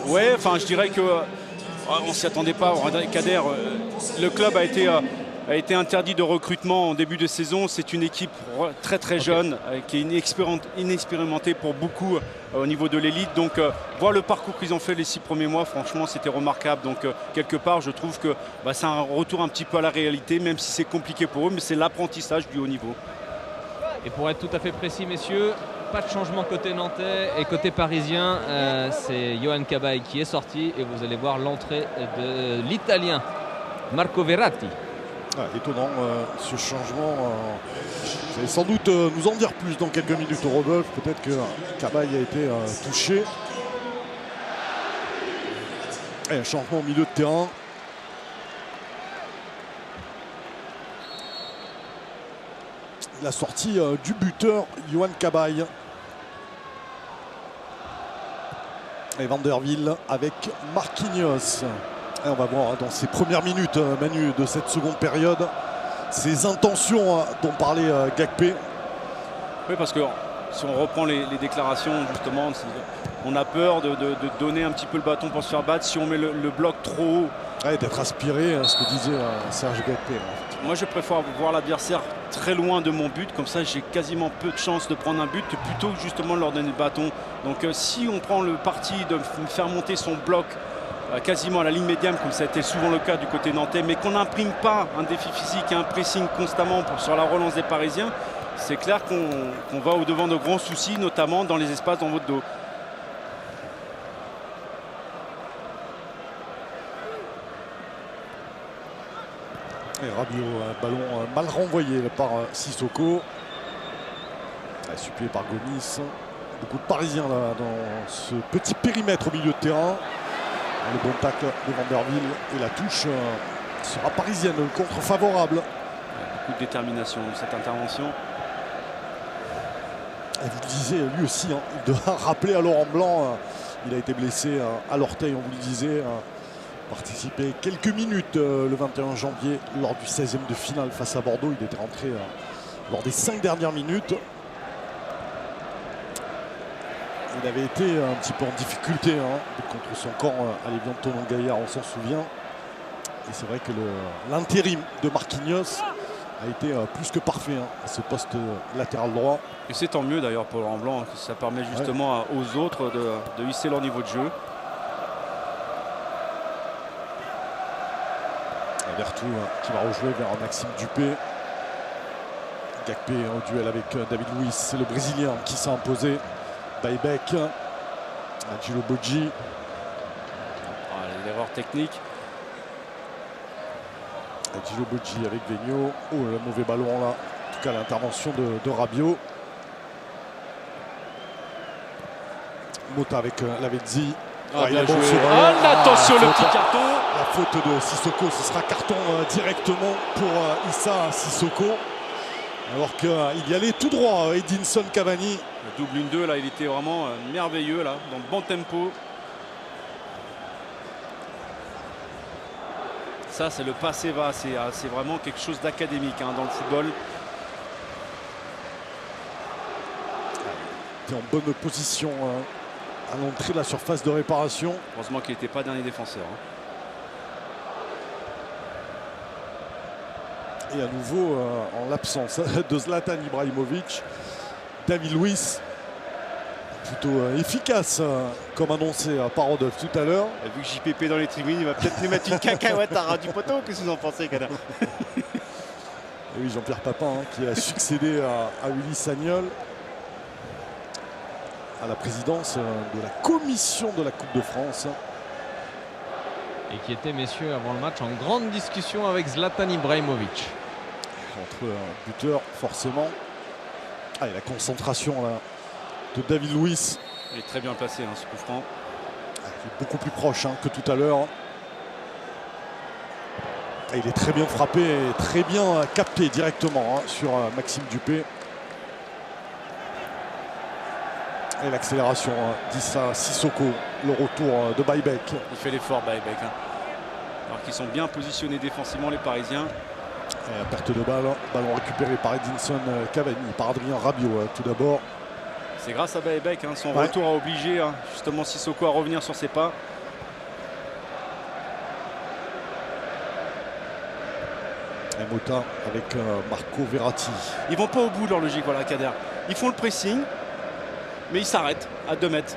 Ouais, enfin je dirais que on ne s'y attendait pas. Kader, le club a été interdit de recrutement en début de saison. C'est une équipe très très jeune, qui est inexpérimentée pour beaucoup au niveau de l'élite. Donc voir le parcours qu'ils ont fait les 6 premiers mois, franchement c'était remarquable. Donc quelque part je trouve que c'est un retour un petit peu à la réalité, même si c'est compliqué pour eux, mais c'est l'apprentissage du haut niveau. Et pour être tout à fait précis, messieurs, pas de changement côté nantais et côté parisien, c'est Yohan Cabaye qui est sorti et vous allez voir l'entrée de l'Italien Marco Verratti. Étonnant ce changement. Vous allez sans doute nous en dire plus dans quelques minutes, Rodolphe. Peut-être que Cabaye a été touché. Et un changement au milieu de terrain. La sortie du buteur Yohan Cabaye. Et Vanderville avec Marquinhos. Et on va voir dans ces premières minutes, Manu, de cette seconde période, ces intentions dont parlait Gakpé. Oui, parce que si on reprend les déclarations, justement, on a peur de donner un petit peu le bâton pour se faire battre. Si on met le bloc trop haut. Ouais, d'être aspiré, ce que disait Serge Gakpé. Moi, je préfère voir l'adversaire très loin de mon but. Comme ça, j'ai quasiment peu de chances de prendre un but plutôt que justement de leur donner le bâton. Donc, si on prend le parti de faire monter son bloc quasiment à la ligne médiane, comme ça a été souvent le cas du côté nantais, mais qu'on n'imprime pas un défi physique et un pressing constamment sur la relance des Parisiens, c'est clair qu'on va au-devant de grands soucis, notamment dans les espaces dans votre dos. Et Rabiot, ballon mal renvoyé par Sissoko. Suppléé par Gomis. Beaucoup de Parisiens là, dans ce petit périmètre au milieu de terrain. Le bon tacle de Vanderville et la touche sera parisienne, le contre favorable. Beaucoup de détermination dans cette intervention. Et vous le disiez, lui aussi, il doit rappeler à Laurent Blanc. Il a été blessé à l'orteil, on vous le disait. Participé quelques minutes le 21 janvier lors du 16e de finale face à Bordeaux. Il était rentré lors des 5 dernières minutes. Il avait été un petit peu en difficulté contre son camp à l'Évian de Tonon-Gaillard, on s'en souvient. Et c'est vrai que l'intérim de Marquinhos a été plus que parfait à ce poste latéral droit. Et c'est tant mieux d'ailleurs pour Laurent Blanc, que ça permet justement aux autres de hisser leur niveau de jeu. Vertou qui va rejouer vers Maxime Dupé. Gakpé en duel avec David Luiz, c'est le Brésilien qui s'est imposé. Baïbek. Gillo Boggi. L'erreur technique. Gillo Boggi avec Vigno. Oh, le mauvais ballon là. En tout cas, l'intervention de Rabiot. Mota avec Lavezzi. Bien joué. Attention, le petit carton. La faute de Sissoko, ce sera carton directement pour Issa Sissoko. Alors qu'il y allait tout droit, Edinson Cavani. Le double 1-2, là, il était vraiment merveilleux, là, dans le bon tempo. Ça, c'est le passé va. C'est vraiment quelque chose d'académique dans le football. Il était en bonne position à l'entrée de la surface de réparation. Heureusement qu'il n'était pas dernier défenseur. Et à nouveau, en l'absence de Zlatan Ibrahimovic, David Luiz, plutôt efficace, comme annoncé par Rodolphe tout à l'heure. Vu que JPP dans les tribunes, il va peut-être nous mettre une cacahuète à ras du poteau. Qu'est-ce que vous en pensez, Kader? Et oui, Jean-Pierre Papin qui a succédé à Willy Sagnol à la présidence de la commission de la Coupe de France. Et qui était, messieurs, avant le match, en grande discussion avec Zlatan Ibrahimovic. Entre buteurs, forcément. Et la concentration là, de David Luiz. Il est très bien placé, ce coup franc. Il est beaucoup plus proche que tout à l'heure. Et il est très bien frappé et très bien capté directement sur Maxime Dupé. Et l'accélération d'Issa Sissoko, le retour de Baïbek. Il fait l'effort, Baïbek. Alors qu'ils sont bien positionnés défensivement, les Parisiens. Et la perte de balle, ballon récupéré par Edinson Cavani, par Adrien Rabiot tout d'abord. C'est grâce à Baïbek, son retour a obligé justement Sissoko à revenir sur ses pas. Et Mota avec Marco Verratti. Ils vont pas au bout de leur logique, voilà, Kader. Ils font le pressing, mais ils s'arrêtent à 2 mètres.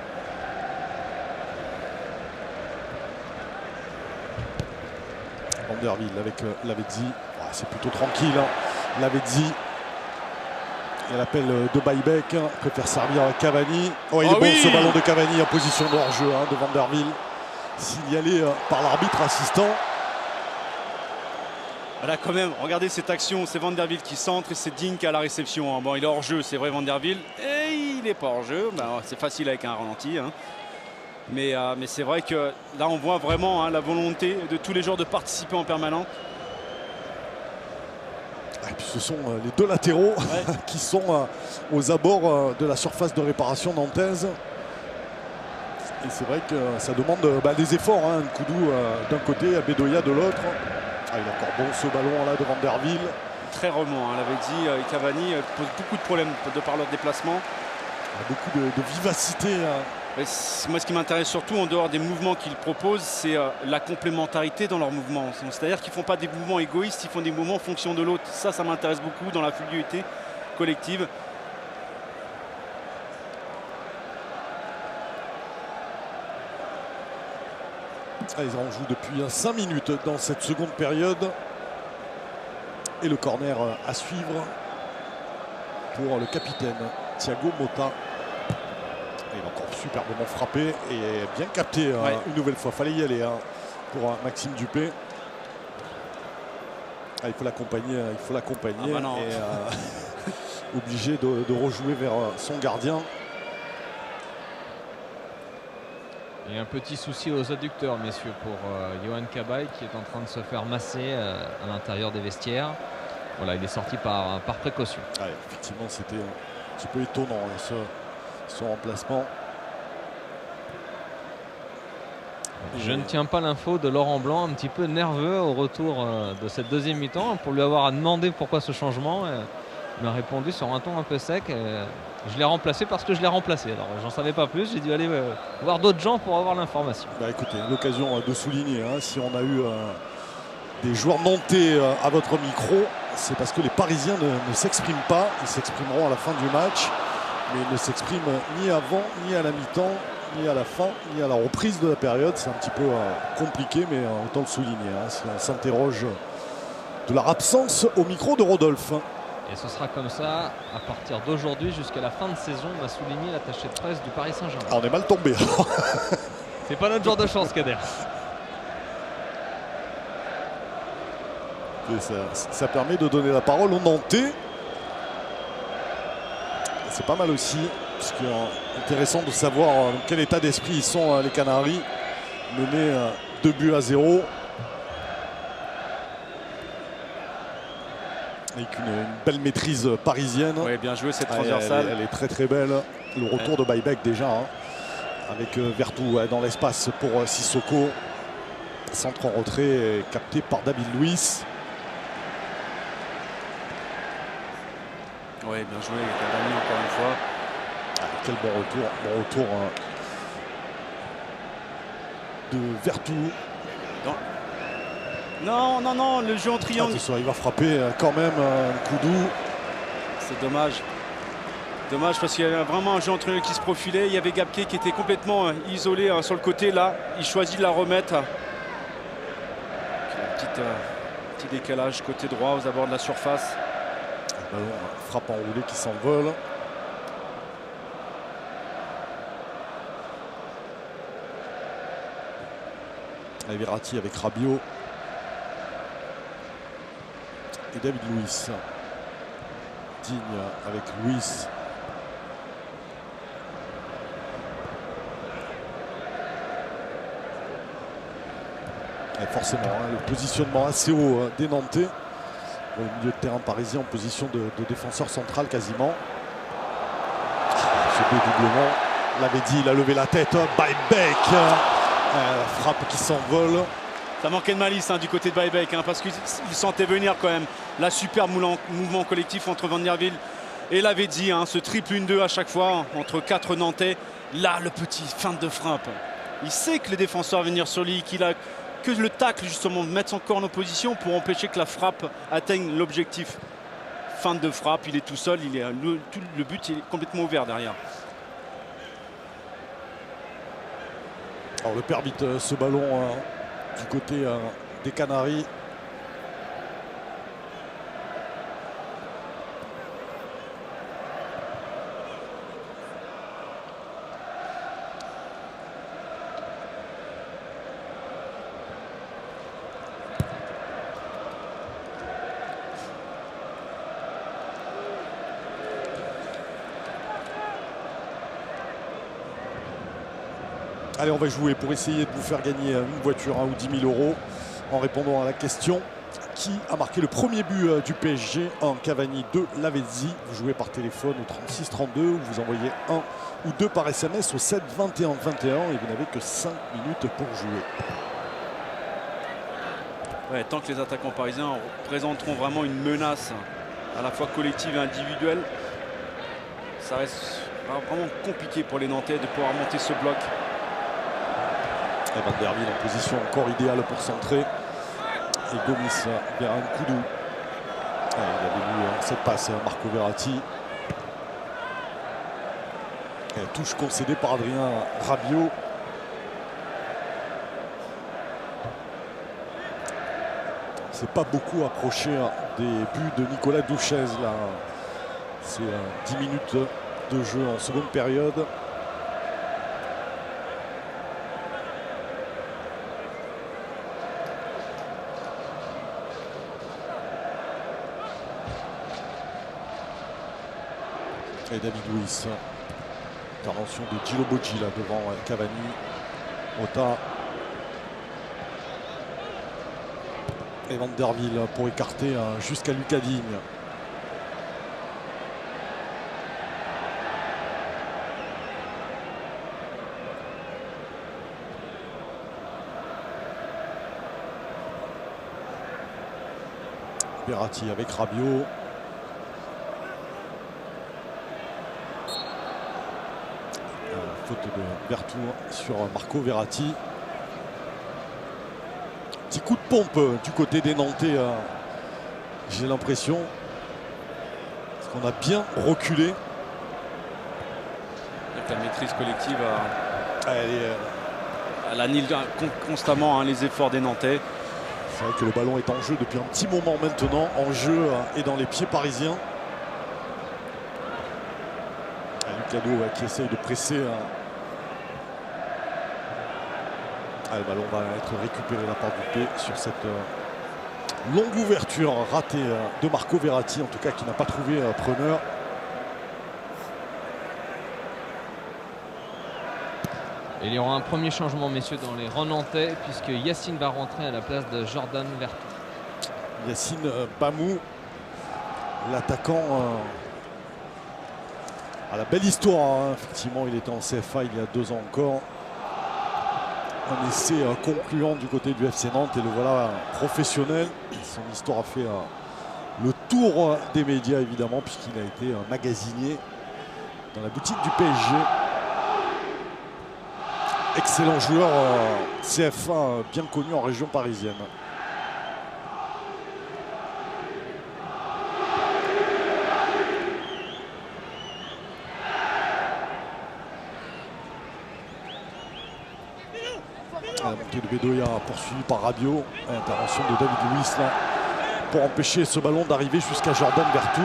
Vanderville avec Lavezzi. C'est plutôt tranquille. Lavezzi. Il y a l'appel de Baïbek. Préfère servir à Cavani. Oh, il est bon ce ballon de Cavani en position de hors-jeu de Vanderville. Signalé par l'arbitre assistant. Voilà, quand même, regardez cette action. C'est Vanderville qui centre et c'est Dink à la réception. Bon, il est hors-jeu, c'est vrai, Vanderville. Et il n'est pas hors-jeu. C'est facile avec un ralenti. Mais c'est vrai que là, on voit vraiment la volonté de tous les joueurs de participer en permanence. Et puis ce sont les 2 latéraux qui sont aux abords de la surface de réparation nantaise. Et c'est vrai que ça demande des efforts. Nkoudou d'un côté, Bedoya de l'autre. Il est encore bon ce ballon là de Vanderville. Très remont, l'avait dit. Cavani pose beaucoup de problèmes de par leur déplacement. Beaucoup de vivacité. Moi, ce qui m'intéresse surtout, en dehors des mouvements qu'ils proposent, c'est la complémentarité dans leurs mouvements. C'est-à-dire qu'ils ne font pas des mouvements égoïstes, ils font des mouvements en fonction de l'autre. Ça m'intéresse beaucoup dans la fluidité collective. Ils en jouent depuis 5 minutes dans cette seconde période. Et le corner à suivre pour le capitaine Thiago Motta. Il a encore superbement frappé et bien capté une nouvelle fois. Fallait y aller pour Maxime Dupé. Il faut l'accompagner. Et obligé de rejouer vers son gardien. Et un petit souci aux adducteurs, messieurs, pour Yohan Cabaye qui est en train de se faire masser à l'intérieur des vestiaires. Voilà, il est sorti par précaution. Effectivement, c'était un petit peu étonnant son remplacement. Je ne tiens pas l'info de Laurent Blanc, un petit peu nerveux au retour de cette deuxième mi-temps, pour lui avoir demandé pourquoi ce changement. Il m'a répondu sur un ton un peu sec. Je l'ai remplacé parce que je l'ai remplacé. Alors j'en savais pas plus, j'ai dû aller voir d'autres gens pour avoir l'information. Écoutez, l'occasion de souligner, si on a eu des joueurs nantais à votre micro, c'est parce que les Parisiens ne s'expriment pas. Ils s'exprimeront à la fin du match, mais ils ne s'expriment ni avant, ni à la mi-temps, ni à la fin, ni à la reprise de la période. C'est un petit peu compliqué, mais autant le souligner. Si on s'interroge de leur absence au micro de Rodolphe. Et ce sera comme ça à partir d'aujourd'hui jusqu'à la fin de saison, m'a souligné l'attaché de presse du Paris Saint-Germain. On est mal tombé. C'est pas notre genre de chance, Kader. Et ça permet de donner la parole aux Nantais. C'est pas mal aussi, parce que intéressant de savoir dans quel état d'esprit ils sont les Canaries, menés 2-0. Avec une belle maîtrise parisienne. Oui, bien joué cette transversale. Elle est très très belle. Le retour de Baïbek déjà, hein, avec Vertou dans l'espace pour Sissoko. Centre en retrait capté par David Luiz. Oui, bien joué, Cavani encore une fois. Quel bon retour. Bon retour de Vertou. Non, non, non, le jeu en triangle. Attention, il va frapper quand même un coup doux. C'est dommage. Dommage parce qu'il y avait vraiment un jeu en triangle qui se profilait. Il y avait Gapke qui était complètement isolé sur le côté. Là, il choisit de la remettre. Un petit décalage côté droit aux abords de la surface. Le ballon, frappe enroulée qui s'envole. Et Verratti avec Rabiot. Et David Luiz. Digne avec Luiz. Et forcément, le positionnement assez haut des Nantais. Au milieu de terrain parisien en position de défenseur central quasiment. Ce dédoublement, l'avait dit, il a levé la tête. Baïbek, frappe qui s'envole. Ça manquait de malice du côté de Baïbek, parce qu'il sentait venir quand même la superbe mouvement collectif entre Van der Wiel et Lavezzi, ce triple 1-2 à chaque fois entre 4 Nantais. Là, le petit feinte de frappe. Il sait que les défenseurs vont venir sur lui, qu'il a que le tacle justement, mettre son corps en opposition pour empêcher que la frappe atteigne l'objectif. Feinte de frappe, il est tout seul, le but il est complètement ouvert derrière. Alors le perd vite ce ballon du côté des Canaries. Allez, on va jouer pour essayer de vous faire gagner une voiture ou 10 000 € en répondant à la question qui a marqué le premier but du PSG. 1 Cavani, 2 Lavezzi. Vous jouez par téléphone au 36 32 ou vous envoyez 1 ou 2 par SMS au 7 21 21 et vous n'avez que 5 minutes pour jouer. Ouais, tant que les attaquants parisiens présenteront vraiment une menace à la fois collective et individuelle, ça reste vraiment compliqué pour les Nantais de pouvoir monter ce bloc. Van der Wiel en position encore idéale pour centrer. Et Gomis vers un coup doux. Il avait eu cette passe Marco Verratti. Et touche concédée par Adrien Rabiot. C'est pas beaucoup approché des buts de Nicolas Douchez là. C'est 10 minutes de jeu en seconde période. Et David Luiz. Intervention de Gilo Boggi là devant Cavani. Ota. Et Van der Wiel pour écarter jusqu'à Lucas Digne. Verratti avec Rabiot. Faute de Vertou sur Marco Verratti. Petit coup de pompe du côté des Nantais, j'ai l'impression. Parce qu'on a bien reculé. La maîtrise collective elle annule constamment les efforts des Nantais. C'est vrai que le ballon est en jeu depuis un petit moment maintenant. En jeu et dans les pieds parisiens. Cadeau qui essaye de presser. Le ballon va être récupéré de la part du P sur cette longue ouverture ratée de Marco Verratti, en tout cas qui n'a pas trouvé preneur. Et il y aura un premier changement, messieurs, dans les rangs nantais, puisque Yacine va rentrer à la place de Jordan Vertou. Yacine Bamou, l'attaquant à la belle histoire. Effectivement, il était en CFA il y a 2 ans encore. Un essai concluant du côté du FC Nantes et le voilà professionnel. Son histoire a fait le tour des médias, évidemment, puisqu'il a été magasinier dans la boutique du PSG. Excellent joueur CFA, bien connu en région parisienne. La montée de Bedoya poursuivie par Rabiot. Intervention de David Luiz là, pour empêcher ce ballon d'arriver jusqu'à Jordan Vertou.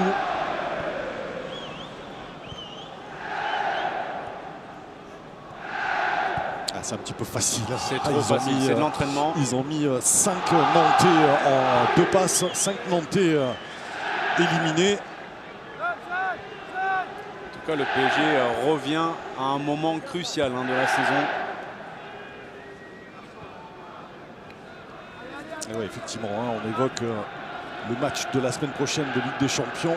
C'est un petit peu facile. C'est trop facile, c'est de l'entraînement. Ils ont mis 5 Nantais en 2 passes, 5 Nantais éliminés. En tout cas, le PSG revient à un moment crucial de la saison. Et ouais, effectivement, on évoque le match de la semaine prochaine de Ligue des Champions.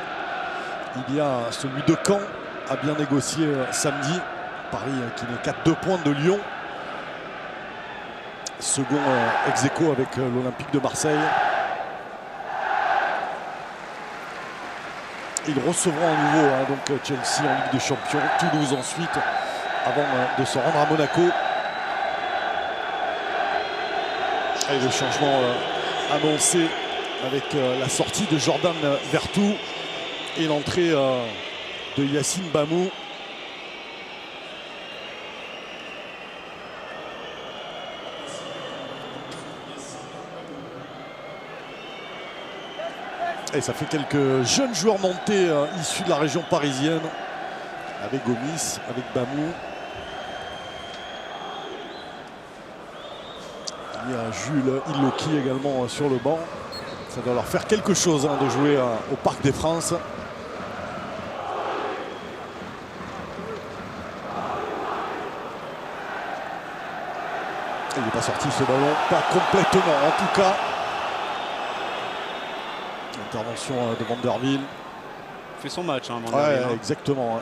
Il y a celui de Caen à bien négocier samedi. Paris qui n'est qu'à 2 points de Lyon. Second ex-aequo avec l'Olympique de Marseille. Ils recevront à nouveau donc Chelsea en Ligue des Champions, Toulouse ensuite, avant de se rendre à Monaco. Et le changement annoncé avec la sortie de Jordan Vertou et l'entrée de Yacine Bamou. Et ça fait quelques jeunes joueurs nantais issus de la région parisienne, avec Gomis, avec Bamou. Il y a Jules Illoki également sur le banc. Ça doit leur faire quelque chose de jouer au Parc des France. Il n'est pas sorti ce ballon, pas complètement en tout cas. Intervention de Vanderville. Il fait son match, Vanderville. Ouais, exactement. Ouais.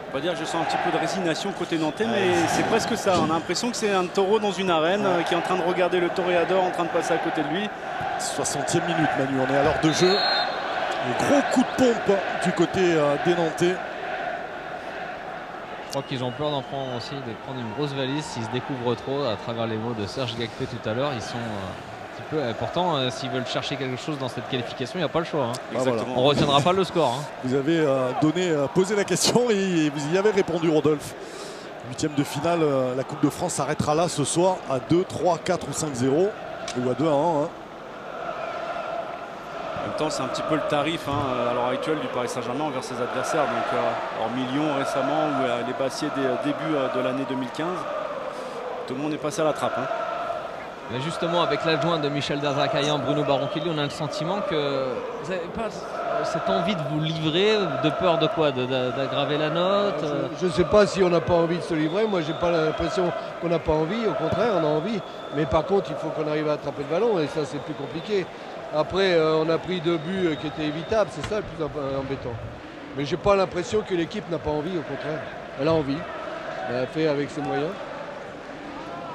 On va dire, je sens un petit peu de résignation côté nantais, mais c'est presque ça. On a l'impression que c'est un taureau dans une arène qui est en train de regarder le toréador en train de passer à côté de lui. 60e minute, Manu, on est à l'heure de jeu. Un gros coup de pompe du côté des Nantais. Je crois qu'ils ont peur d'en prendre aussi, de prendre une grosse valise s'ils se découvrent trop, à travers les mots de Serge Gacpé tout à l'heure. Ils sont un petit peu. Pourtant, s'ils veulent chercher quelque chose dans cette qualification, il n'y a pas le choix. Voilà. On ne retiendra pas le score. Vous avez posé la question et vous y avez répondu, Rodolphe. 8e de finale, la Coupe de France s'arrêtera là ce soir à 2, 3, 4 ou 5-0 ou à 2-1. En même temps, c'est un petit peu le tarif à l'heure actuelle du Paris Saint-Germain envers ses adversaires. Donc, hormis Lyon récemment ou les Bassiers début de l'année 2015, tout le monde est passé à la trappe. Mais justement, avec l'adjoint de Michel Darzacayant, Bruno Baronquilli, on a le sentiment que vous n'avez pas cette envie de vous livrer, de peur de quoi? D'aggraver la note? Je ne sais pas si on n'a pas envie de se livrer. Moi, j'ai pas l'impression qu'on n'a pas envie. Au contraire, on a envie. Mais par contre, il faut qu'on arrive à attraper le ballon et ça, c'est plus compliqué. Après, on a pris 2 buts qui étaient évitables. C'est ça le plus embêtant. Mais j'ai pas l'impression que l'équipe n'a pas envie. Au contraire, elle a envie. Elle a fait avec ses moyens.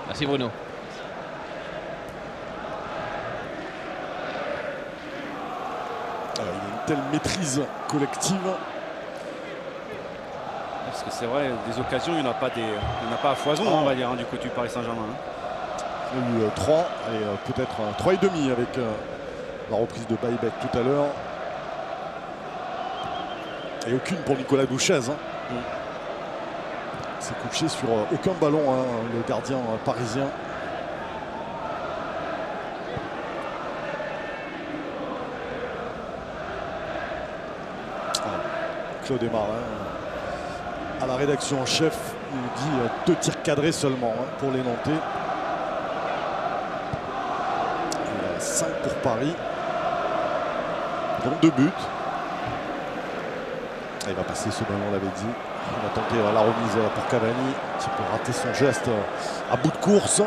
Merci Bruno. Il y a une telle maîtrise collective. Parce que c'est vrai, des occasions, il n'y en a pas à foison, on va dire, du côté du Paris Saint-Germain. Il y a eu 3, et peut-être 3,5 avec la reprise de Baïbek tout à l'heure. Et aucune pour Nicolas Douchez. s'est couché sur aucun ballon, hein, le gardien parisien. Claude Marin, à la rédaction en chef, il dit 2 tirs cadrés seulement, hein, pour les Nantais. 5 pour Paris, donc 2 buts. Il va passer ce ballon, on l'avait dit. Il va tenter la remise pour Cavani, qui peut rater son geste à bout de course.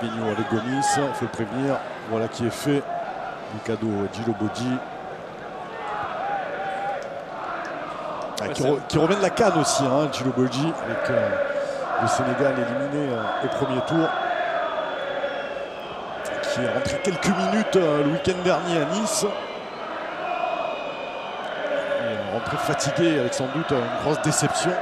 Vigneault avec Gomis, il faut le prévenir. Voilà qui est fait. Du cadeau Djilobodji. Qui revient de la CAN aussi, hein, Djilobodji, avec le Sénégal éliminé au premier tour. Qui est rentré quelques minutes le week-end dernier à Nice. Il est rentré fatigué avec sans doute une grosse déception.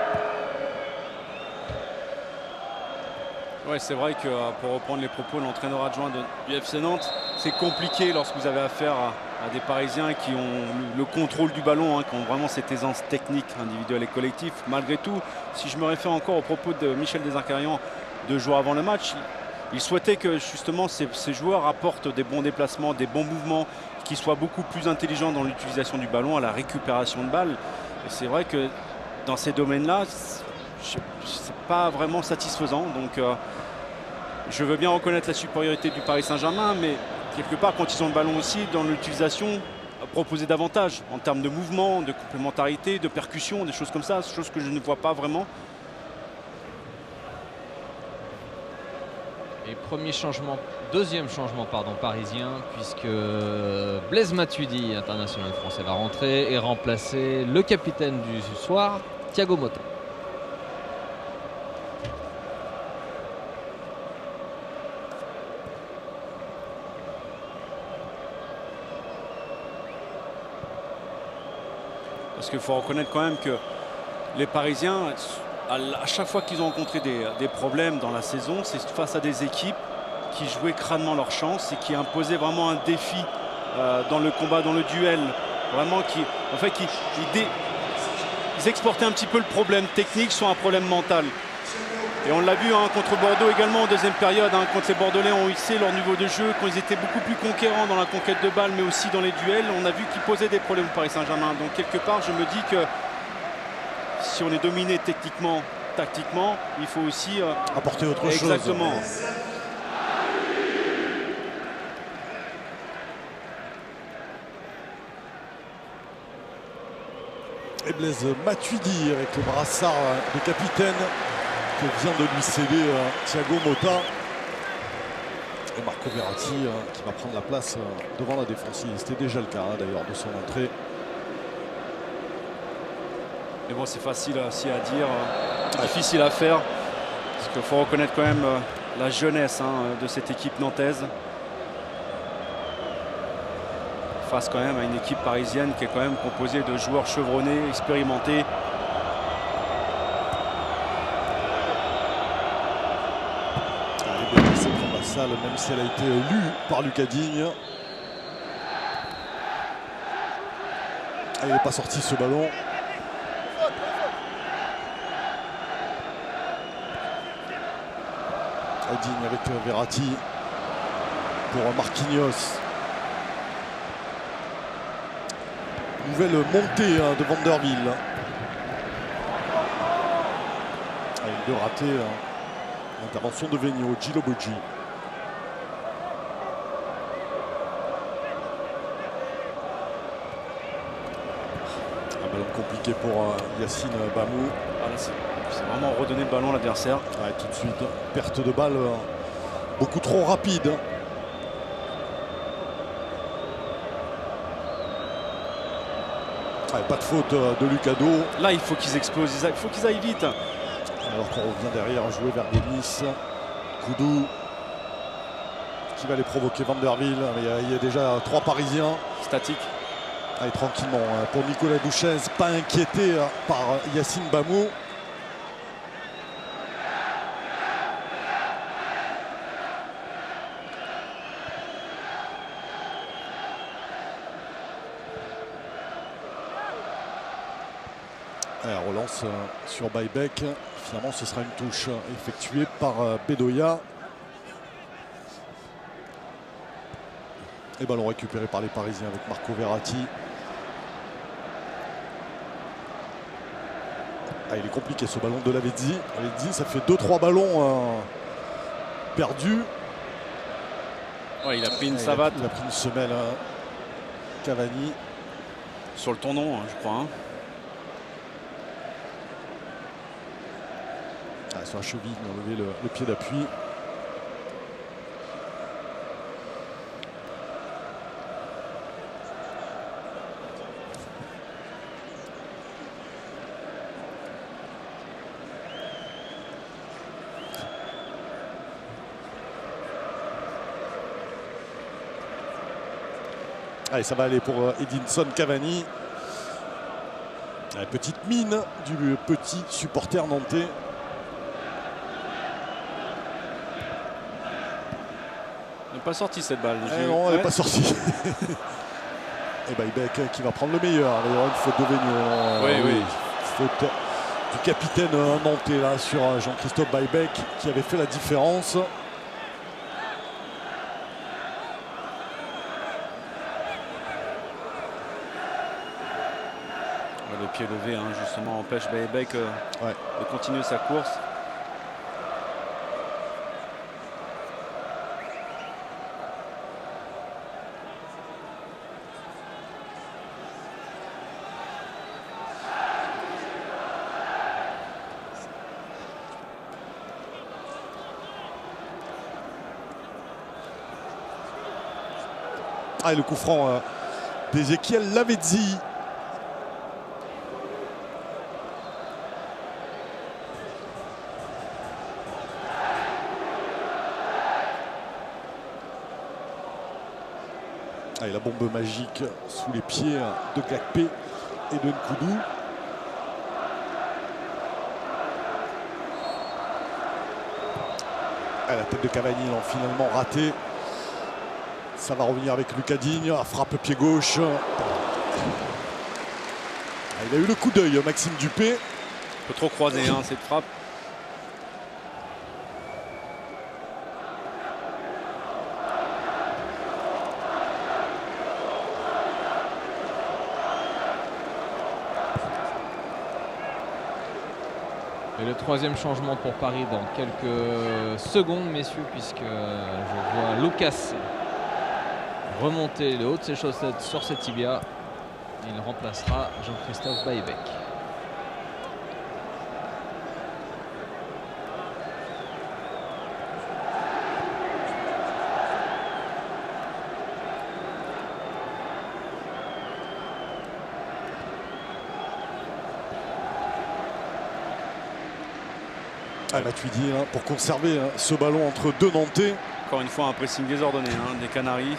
Ouais, c'est vrai que pour reprendre les propos de l'entraîneur adjoint du FC Nantes, c'est compliqué lorsque vous avez affaire à des Parisiens qui ont le contrôle du ballon, hein, qui ont vraiment cette aisance technique individuelle et collective. Malgré tout, si je me réfère encore aux propos de Michel Dezinckarian 2 jours avant le match, il souhaitait que justement ces joueurs apportent des bons déplacements, des bons mouvements, qu'ils soient beaucoup plus intelligents dans l'utilisation du ballon, à la récupération de balles. Et c'est vrai que dans ces domaines-là, c'est pas vraiment satisfaisant. Donc je veux bien reconnaître la supériorité du Paris Saint-Germain, mais quelque part, quand ils ont le ballon aussi, dans l'utilisation, proposer davantage en termes de mouvement, de complémentarité, de percussion, des choses comme ça, choses que je ne vois pas vraiment. Et deuxième changement parisien, puisque Blaise Matuidi, international français, va rentrer et remplacer le capitaine du soir, Thiago Motta. Parce qu'il faut reconnaître quand même que les Parisiens, à chaque fois qu'ils ont rencontré des problèmes dans la saison, c'est face à des équipes qui jouaient crânement leur chance et qui imposaient vraiment un défi dans le combat, dans le duel. Vraiment, ils exportaient un petit peu le problème technique sur un problème mental. Et on l'a vu, hein, contre Bordeaux également en deuxième période, hein, quand les Bordelais ont hissé leur niveau de jeu, quand ils étaient beaucoup plus conquérants dans la conquête de balles, mais aussi dans les duels, on a vu qu'ils posaient des problèmes au Paris Saint-Germain. Donc quelque part, je me dis que si on est dominé techniquement, tactiquement, il faut aussi apporter autre chose. Exactement. Et Blaise Matuidi avec le brassard de capitaine que vient de lui céder Thiago Motta. Et Marco Verratti qui va prendre la place devant la défensive. C'était déjà le cas d'ailleurs de son entrée. Mais bon, c'est facile aussi à dire, difficile à faire. Parce qu'il faut reconnaître quand même la jeunesse de cette équipe nantaise. Face quand même à une équipe parisienne qui est quand même composée de joueurs chevronnés, expérimentés. Même si elle a été lue par Lucas Digne. Il n'est pas sorti ce ballon. Digne avec Verratti pour Marquinhos. Nouvelle montée de Vanderville. Avec deux ratés. Intervention de Vigneault, Djilobodji. Compliqué pour Yacine Bamou. C'est vraiment redonner le ballon à l'adversaire. Tout de suite, perte de balle beaucoup trop rapide. Pas de faute de Lucado. Là, il faut qu'ils explosent, il faut qu'ils aillent vite. Alors qu'on revient derrière, jouer vers Denis. Koudou qui va les provoquer, Vanderville. Il y a déjà 3 Parisiens. Statique. Allez, tranquillement, pour Nicolas Douchez, pas inquiété par Yacine Bamou. La relance sur Baïbek. Finalement, ce sera une touche effectuée par Bedoya. Et ballon récupéré par les Parisiens avec Marco Verratti. Ah, il est compliqué ce ballon de Lavezzi. Lavezzi, ça fait 2-3 ballons perdus. Ouais, il a pris une savate. Il a pris une semelle. Cavani. Sur le tendon, je crois. Hein. Ah, sur la cheville, il a enlevé le pied d'appui. Allez, ça va aller pour Edinson Cavani. La petite mine du petit supporter nantais. Elle n'est pas sortie cette balle. Non, elle n'est pas sortie. Et Baïbek qui va prendre le meilleur. Il y aura une faute de Vignon. Oui. Faute du capitaine nantais là, sur Jean-Christophe Baïbek qui avait fait la différence. Le pied levé, hein, justement, empêche Baïbek de continuer sa course. Ah, et le coup franc d'Ezequiel Lavezzi. Ah, et la bombe magique sous les pieds de Gakpé et de Nkoudou. Ah, la tête de Cavani l'a finalement raté. Ça va revenir avec Lucas Digne, frappe pied gauche. Ah, il a eu le coup d'œil, Maxime Dupé. Un peu trop croisé, hein, cette frappe. Et le troisième changement pour Paris dans quelques secondes, messieurs, puisque je vois Lucas remonter le haut de ses chaussettes sur ses tibias. Il remplacera Jean-Christophe Baïbek. Ah, Matuidi, hein, pour conserver ce ballon entre deux Nantais. Encore une fois, un pressing désordonné des Canaries.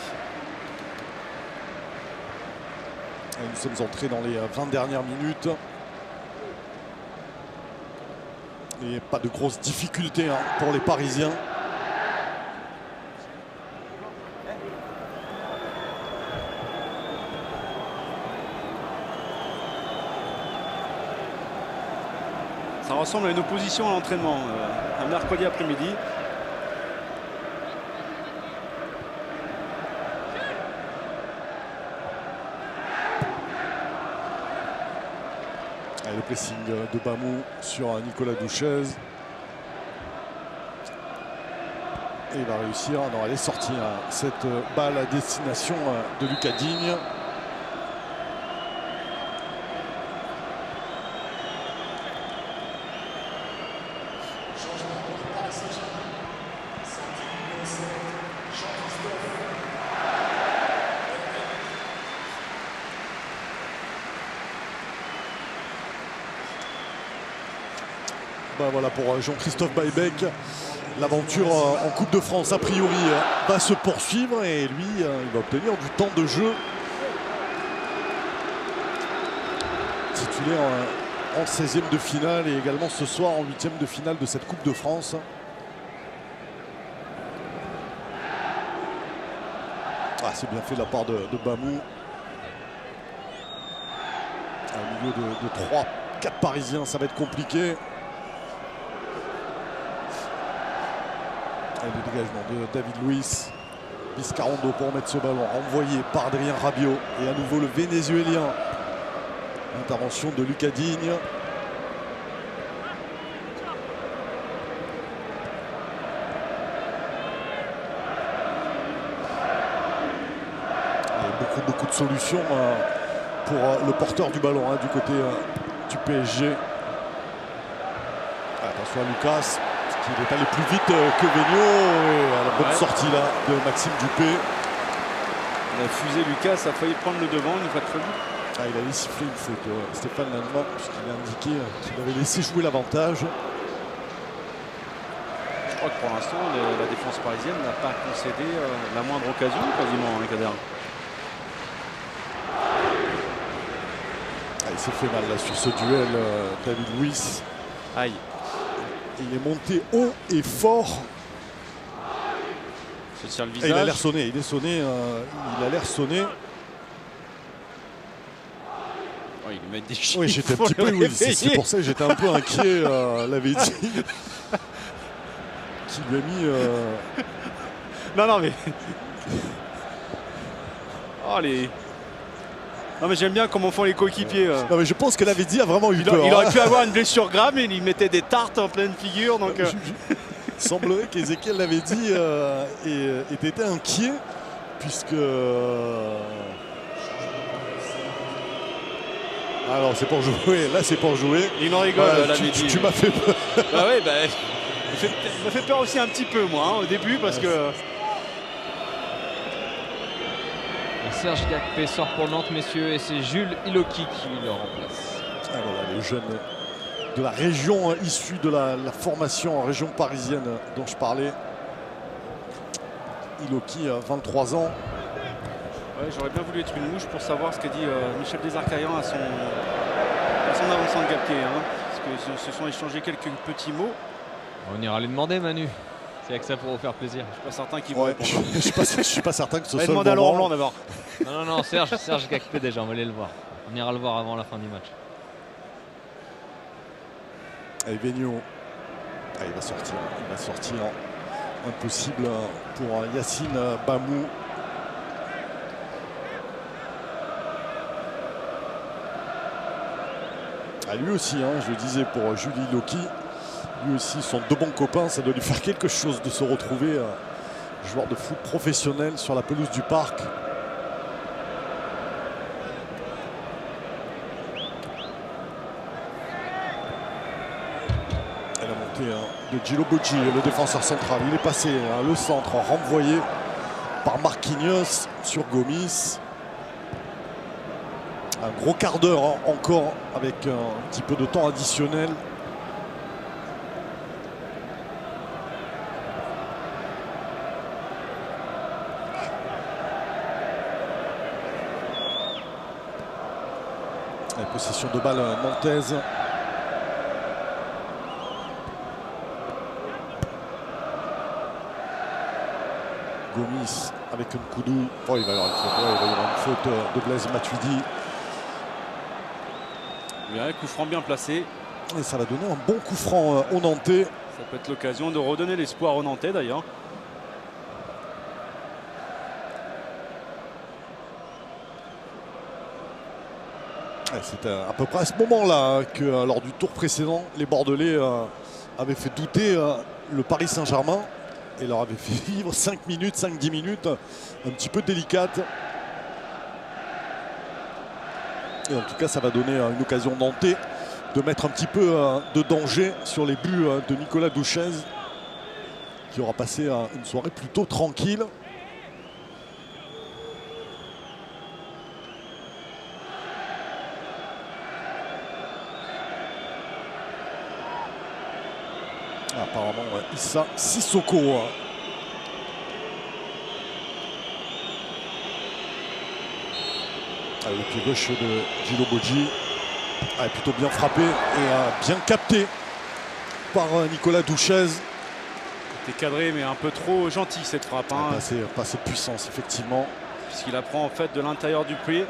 Et nous sommes entrés dans les 20 dernières minutes. Et pas de grosses difficultés pour les Parisiens. Ça ressemble à une opposition à l'entraînement, un mercredi après-midi. Le pressing de Bamou sur Nicolas Douchez. Et il va réussir. Non, elle est sortie, cette balle à destination de Lucas Digne. Voilà pour Jean-Christophe Baïbek. L'aventure en Coupe de France, a priori, va se poursuivre et lui, il va obtenir du temps de jeu. Titulaire en 16e de finale et également ce soir en 8e de finale de cette Coupe de France. Ah, c'est bien fait de la part de Bamou. Au milieu de 4 Parisiens, ça va être compliqué. Et le dégagement de David Luiz. Vizcarrondo pour mettre ce ballon envoyé par Adrien Rabiot. Et à nouveau le Vénézuélien. Intervention de Lucas Digne. Beaucoup de solutions pour le porteur du ballon du côté du PSG. Attention à Lucas, qui est allé plus vite que Vigno. Et à la bonne sortie là de Maxime Dupé. Il a fusé Lucas, a failli prendre le devant une fois de folie. Il avait sifflé une faute, Stéphane Lallemand, puisqu'il a indiqué qu'il avait laissé jouer l'avantage. Je crois que pour l'instant, la défense parisienne n'a pas concédé la moindre occasion quasiment, Kader. Il s'est fait mal là sur ce duel, David Luiz. Aïe. Il est monté haut et fort. Se tire le visage. Et il a l'air sonné, il est sonné, il a l'air sonné. Oh, il lui met des chiffres. Oui, j'étais un petit peu, oui, c'est pour ça que j'étais un peu inquiet, l'avait dit. Qui lui a mis. Non, mais. Oh, les. Non mais j'aime bien comment font les coéquipiers. Non mais je pense que Lavezzi a vraiment eu peur. Il aurait pu avoir une blessure grave, mais il mettait des tartes en pleine figure. Donc, Il semblerait qu'Ezequiel Lavezzi ait été inquiet, puisque... Alors c'est pour jouer, là c'est pour jouer. Il en rigole, Lavezzi. Tu m'as fait peur. Bah oui, il m'a fait peur aussi un petit peu moi, au début, parce que... Serge Gakpé sort pour Nantes, messieurs, et c'est Jules Iloki qui le remplace. Voilà, les jeunes de la région, issus de la formation en région parisienne dont je parlais. Iloki, 23 ans. Ouais, j'aurais bien voulu être une mouche pour savoir ce qu'a dit Michel Desarcaillan à son avancement de Gakpé. Parce qu'ils se sont échangés quelques petits mots. On ira lui demander, Manu. C'est que ça pour vous faire plaisir. Je suis pas certain qu'il va répondre. Je suis pas certain que ce soit le demander à Laurent Blanc d'abord. Non, Serge Gakpé déjà, on va aller le voir. On ira le voir avant la fin du match. Et Vigno, il va sortir. Impossible pour Yacine Bamou. Lui aussi, je le disais pour Jules Iloki. Lui aussi sont deux bons copains, ça doit lui faire quelque chose de se retrouver joueur de foot professionnel sur la pelouse du Parc. Et la montée de Gilo Bocci, le défenseur central. Il est passé le centre renvoyé par Marquinhos sur Gomis. Un gros quart d'heure encore avec un petit peu de temps additionnel. La possession de balle nantaise. Gomis avec Nkoudou. Oh, il va y avoir une faute de Blaise Matuidi. Un coup franc bien placé. Et ça va donner un bon coup franc aux Nantais. Ça peut être l'occasion de redonner l'espoir aux Nantais d'ailleurs. C'était à peu près à ce moment-là que lors du tour précédent, les Bordelais avaient fait douter le Paris Saint-Germain et leur avaient fait vivre 5-10 minutes un petit peu délicates. Et en tout cas, ça va donner une occasion nantais de mettre un petit peu de danger sur les buts de Nicolas Douchez, qui aura passé une soirée plutôt tranquille. Apparemment, Issa Sissoko. Le pied gauche de Gilo Bocci. Plutôt bien frappé et bien capté par Nicolas Douchez. C'était cadré mais un peu trop gentil cette frappe. Pas assez de puissance effectivement. Puisqu'il la prend en fait de l'intérieur du pied.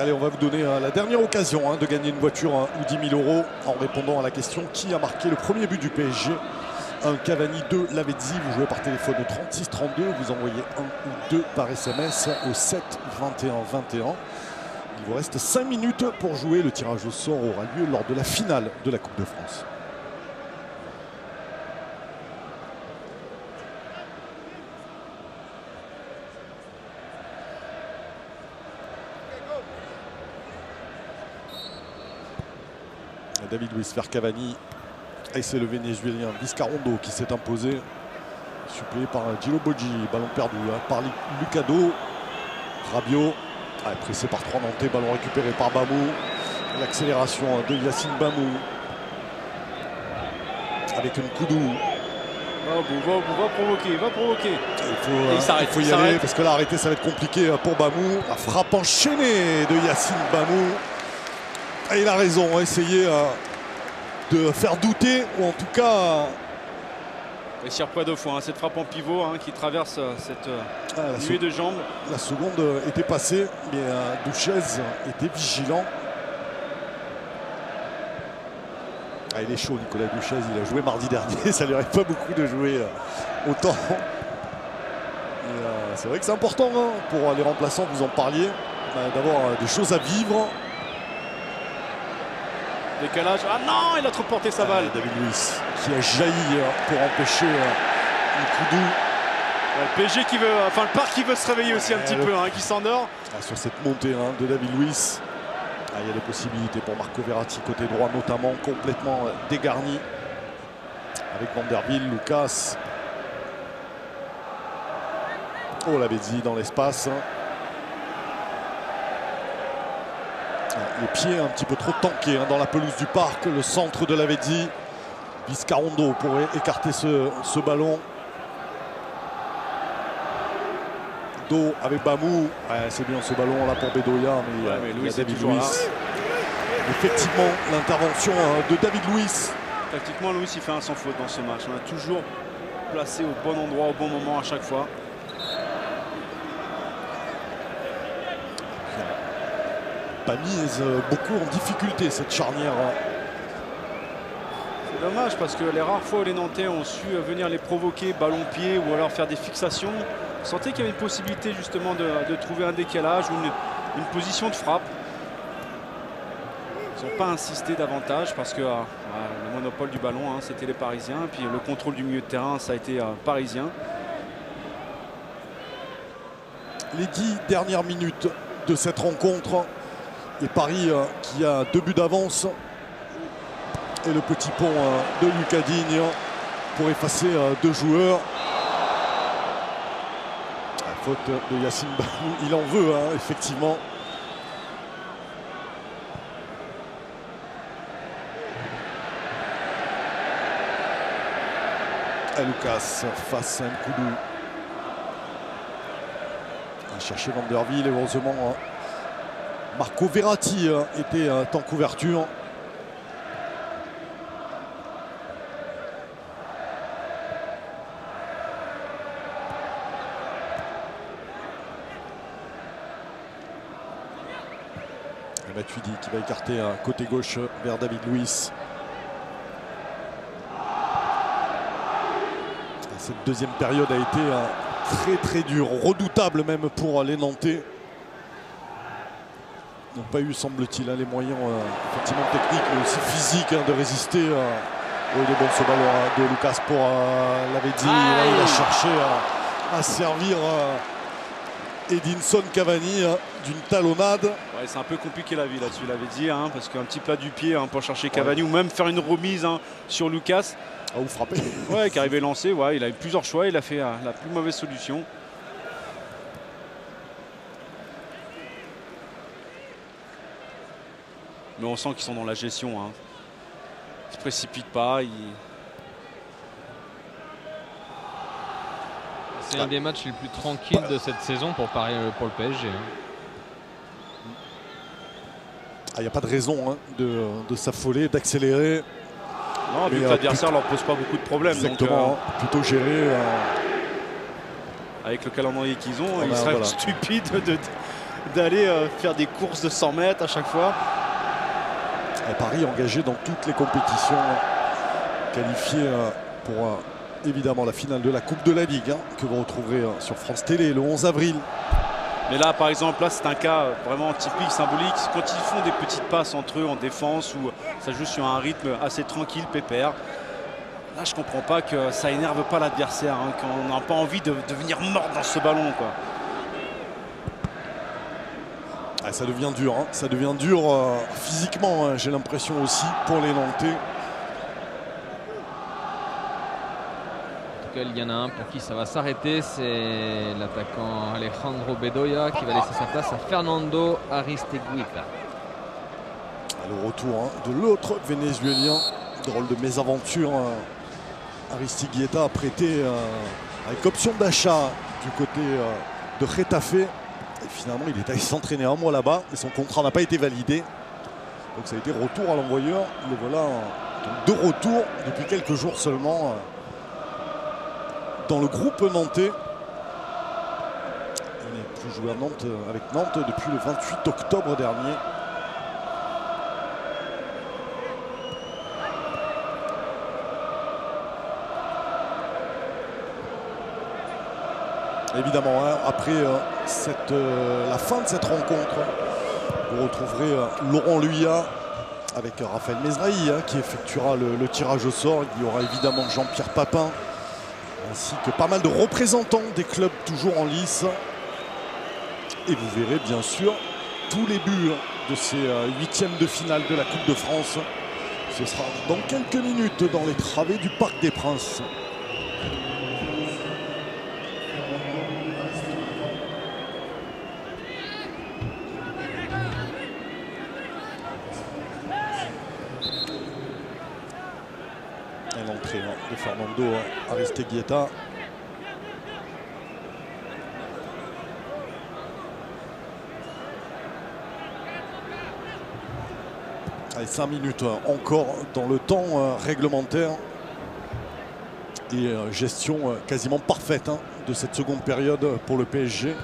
Allez, on va vous donner la dernière occasion de gagner une voiture ou 10 000 € en répondant à la question qui a marqué le premier but du PSG. 1 Cavani, 2 Lavezzi. Vous jouez par téléphone au 36 32. Vous envoyez 1 ou 2 par SMS au 7 21 21. Il vous reste 5 minutes pour jouer. Le tirage au sort aura lieu lors de la finale de la Coupe de France. David Luiz vers Cavani. Et c'est le Vénézuélien Vizcarrondo qui s'est imposé. Suppléé par Gilo Boggi. Ballon perdu par Lucado. Rabiot. Pressé par 3 Nantais. Ballon récupéré par Bamou. L'accélération de Yacine Bamou. Avec Nkoudou. Va provoquer. Il faut y aller parce que là, arrêter, ça va être compliqué pour Bamou. La frappe enchaînée de Yacine Bamou. Et il a raison, essayer de faire douter, ou en tout cas... Réussir près 2 fois, cette frappe en pivot qui traverse cette nuée de jambes. La seconde était passée, mais Duchez était vigilant. Il est chaud, Nicolas Duchez, il a joué mardi dernier, ça lui arrive pas beaucoup de jouer autant. C'est vrai que c'est important pour les remplaçants, vous en parliez, d'avoir des choses à vivre. Décalage. Ah non, il a trop porté sa balle. David Luiz qui a jailli pour empêcher Nkoudou. Le PSG qui veut, enfin le Parc qui veut se réveiller aussi un petit peu, qui s'endort. Sur cette montée de David Luiz, il y a des possibilités pour Marco Verratti côté droit notamment, complètement dégarni avec Vanderbilt, Lucas. Oh, Lavezzi dans l'espace. Les pieds un petit peu trop tankés dans la pelouse du Parc. Le centre de Lavezzi. Vizcarrondo pourrait écarter ce ballon. Do avec Bamou. C'est bien ce ballon là pour Bedoya, mais il y a David Luiz. Effectivement, l'intervention de David Luiz. Tactiquement, Luiz il fait un sans faute dans ce match. On a toujours placé au bon endroit, au bon moment à chaque fois. Pas mise beaucoup en difficulté cette charnière. C'est dommage parce que les rares fois où les Nantais ont su venir les provoquer, ballon-pied ou alors faire des fixations, on sentait qu'il y avait une possibilité justement de trouver un décalage ou une position de frappe. Ils n'ont pas insisté davantage parce que le monopole du ballon, c'était les Parisiens. Et puis le contrôle du milieu de terrain, ça a été parisien. Les 10 dernières minutes de cette rencontre. Et Paris qui a 2 buts d'avance. Et le petit pont de Lucas Digne pour effacer 2 joueurs. La faute de Yacine Bamou, il en veut effectivement. Lucas face à Nkoudou. Il a cherché Vanderbilt et heureusement Marco Verratti était en couverture. Et Matuidi qui va écarter côté gauche vers David Luiz. Cette deuxième période a été très dure, redoutable même pour les Nantais. Ils n'ont pas eu, semble-t-il, les moyens effectivement techniques mais aussi physiques de résister. Il est bon ce ballon de Lucas pour Lavezzi. Il a cherché à servir Edinson Cavani d'une talonnade. Ouais, c'est un peu compliqué la vie là-dessus, Lavezzi, parce qu'un petit plat du pied pour chercher Cavani ou même faire une remise sur Lucas. Ou frapper. Ouais, qui arrivait lancé. Il a eu plusieurs choix. Il a fait la plus mauvaise solution. Mais on sent qu'ils sont dans la gestion. Ils ne se précipitent pas. C'est un des matchs les plus tranquilles de cette saison pour le PSG. Il n'y a pas de raison de s'affoler, d'accélérer. Non, vu que l'adversaire ne leur pose pas beaucoup de problèmes. Exactement, donc, plutôt géré. Avec le calendrier qu'ils ont, il serait stupide d'aller faire des courses de 100 mètres à chaque fois. Et Paris engagé dans toutes les compétitions, qualifié pour évidemment la finale de la Coupe de la Ligue, que vous retrouverez sur France Télé le 11 avril. Mais là, par exemple, là, c'est un cas vraiment typique, symbolique. Quand ils font des petites passes entre eux en défense ou ça joue sur un rythme assez tranquille, pépère. Là, je comprends pas que ça énerve pas l'adversaire, qu'on n'a pas envie de venir mordre dans ce ballon, quoi. Ah, ça devient dur, ça devient dur physiquement, j'ai l'impression aussi, pour les Nantais. Il y en a un pour qui ça va s'arrêter, c'est l'attaquant Alejandro Bedoya qui va laisser sa place à Fernando Aristeguieta. Le retour de l'autre Vénézuélien, drôle de mésaventure. Aristeguieta a prêté avec option d'achat du côté de Getafe. Et finalement, il est allé s'entraîner un mois là-bas, mais son contrat n'a pas été validé. Donc ça a été retour à l'envoyeur. Le voilà de retour depuis quelques jours seulement dans le groupe nantais. Il n'est plus joué à Nantes, avec Nantes depuis le 28 octobre dernier. Évidemment, après la fin de cette rencontre, vous retrouverez Laurent Luyat avec Raphaël Mezrahi qui effectuera le tirage au sort. Il y aura évidemment Jean-Pierre Papin ainsi que pas mal de représentants des clubs toujours en lice. Et vous verrez bien sûr tous les buts de ces huitièmes de finale de la Coupe de France. Ce sera dans quelques minutes dans les travées du Parc des Princes. L'entrée de Fernando Aristeguieta. Allez, 5 minutes encore dans le temps réglementaire. Et gestion quasiment parfaite de cette seconde période pour le PSG.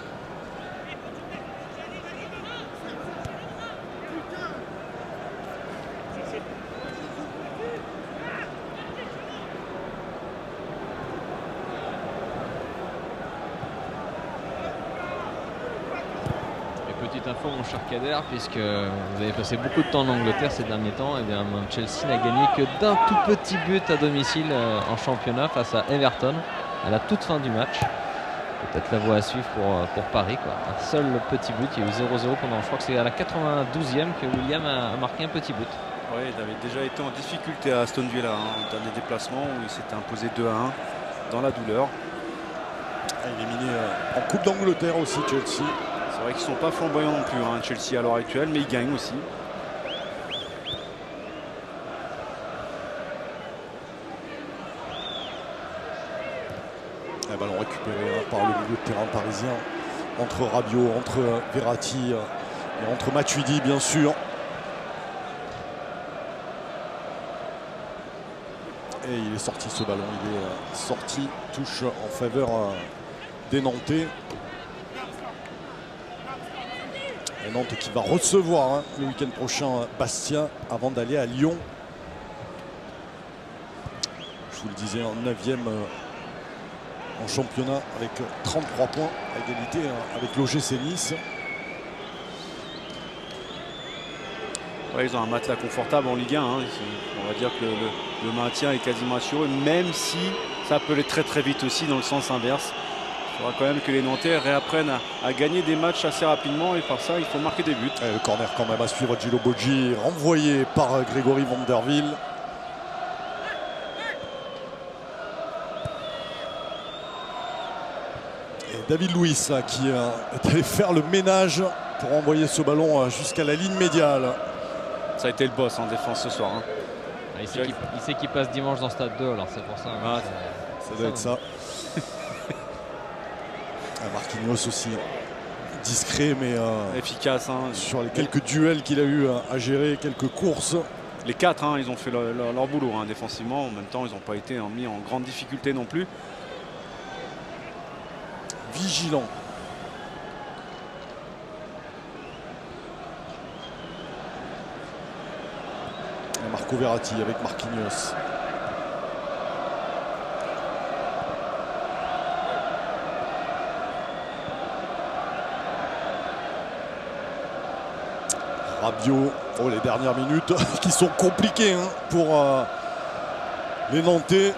Info, mon cher Kader, puisque vous avez passé beaucoup de temps en Angleterre ces derniers temps, et bien Chelsea n'a gagné que d'un tout petit but à domicile en championnat face à Everton à la toute fin du match. Peut-être la voie à suivre pour Paris, quoi. Un seul petit but, il y a eu 0-0 pendant, je crois que c'est à la 92e que William a marqué un petit but. Oui, il avait déjà été en difficulté à Aston Villa au dernier déplacement où il s'était imposé 2-1 dans la douleur. Éliminé en Coupe d'Angleterre aussi Chelsea. C'est vrai qu'ils ne sont pas flamboyants non plus, Chelsea à l'heure actuelle, mais ils gagnent aussi. Un ballon récupéré par le milieu de terrain parisien entre Rabiot, entre Verratti et entre Matuidi bien sûr. Et il est sorti ce ballon, il est sorti, touche en faveur des Nantais. Et Nantes qui va recevoir le week-end prochain Bastia avant d'aller à Lyon. Je vous le disais, en 9e en championnat avec 33 points à égalité avec l'OGC Nice. Ouais, ils ont un matelas confortable en Ligue 1. On va dire que le maintien est quasiment assuré, même si ça peut aller très très vite aussi dans le sens inverse. Il faudra quand même que les Nantais réapprennent à gagner des matchs assez rapidement et par ça il faut marquer des buts. Et le corner quand même à suivre, Gillo Boggi renvoyé par Grégory Vanderville. Et David Luiz qui est allé faire le ménage pour envoyer ce ballon jusqu'à la ligne médiale. Ça a été le boss en défense ce soir. Il sait qu'il passe dimanche dans Stade 2, alors c'est pour ça. Ça doit être ça. Marquinhos aussi discret mais efficace sur les quelques duels qu'il a eu à gérer, quelques courses. Les 4 ils ont fait leur boulot défensivement. En même temps ils n'ont pas été mis en grande difficulté non plus. Vigilant. Marco Verratti avec Marquinhos. Rabiot, oh, les dernières minutes qui sont compliquées hein, pour les Nantais.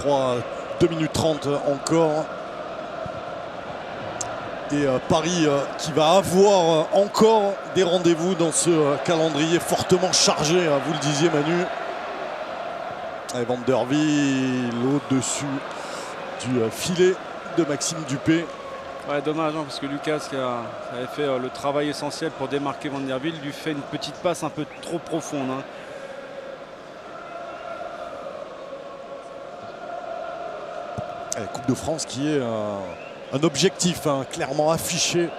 « 2 minutes 30 encore. Et Paris qui va avoir encore des rendez-vous dans ce calendrier fortement chargé, hein, vous le disiez Manu. Et Van der Wiel au-dessus du filet de Maxime Dupé. Ouais, dommage hein, parce que Lucas qui avait fait le travail essentiel pour démarquer Van der Wiel lui fait une petite passe un peu trop profonde. Hein. La Coupe de France qui est un objectif hein, clairement affiché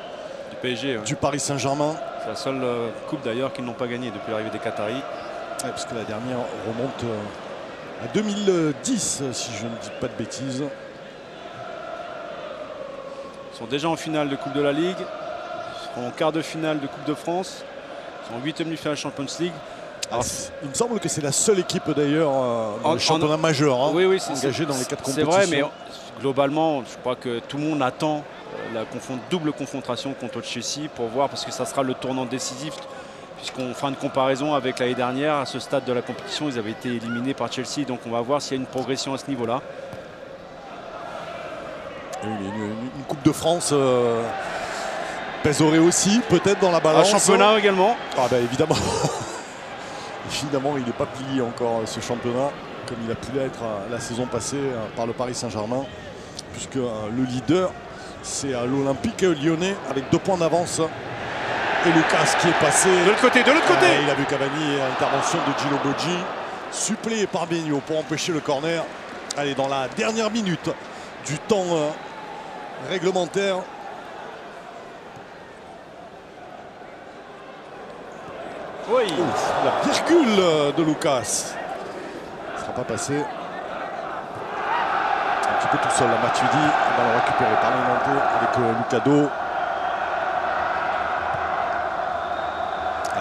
du PSG, du Paris Saint-Germain. C'est la seule coupe d'ailleurs qu'ils n'ont pas gagnée depuis l'arrivée des Qataris. Ouais, parce que la dernière remonte à 2010 si je ne dis pas de bêtises. Ils sont déjà en finale de Coupe de la Ligue, ils seront en quart de finale de Coupe de France, ils sont en 8e de finale Champions League. Alors, il me semble que c'est la seule équipe d'ailleurs dans le championnat majeur hein, oui, engagée dans les 4 compétitions. C'est vrai, mais globalement, je crois que tout le monde attend la double confrontation contre Chelsea pour voir, parce que ça sera le tournant décisif, puisqu'on fera une comparaison avec l'année dernière. À ce stade de la compétition, ils avaient été éliminés par Chelsea, donc on va voir s'il y a une progression à ce niveau-là. Une Coupe de France pèserait aussi, peut-être dans la balance. Un championnat également. Ah bah évidemment. Évidemment, il n'est pas plié encore ce championnat, comme il a pu l'être la saison passée par le Paris Saint-Germain, puisque le leader, c'est l'Olympique lyonnais avec 2 points d'avance. Et Lucas qui est passé. De l'autre côté, de l'autre côté. Il a vu Cavani, intervention de Gino Boggi, suppléé par Benio pour empêcher le corner. Allez, dans la dernière minute du temps réglementaire. Oui. Ouf, la virgule de Lucas. Ça ne sera pas passé. Un petit peu tout seul, la Matuidi. On va le récupérer par les Nantais avec Lucado.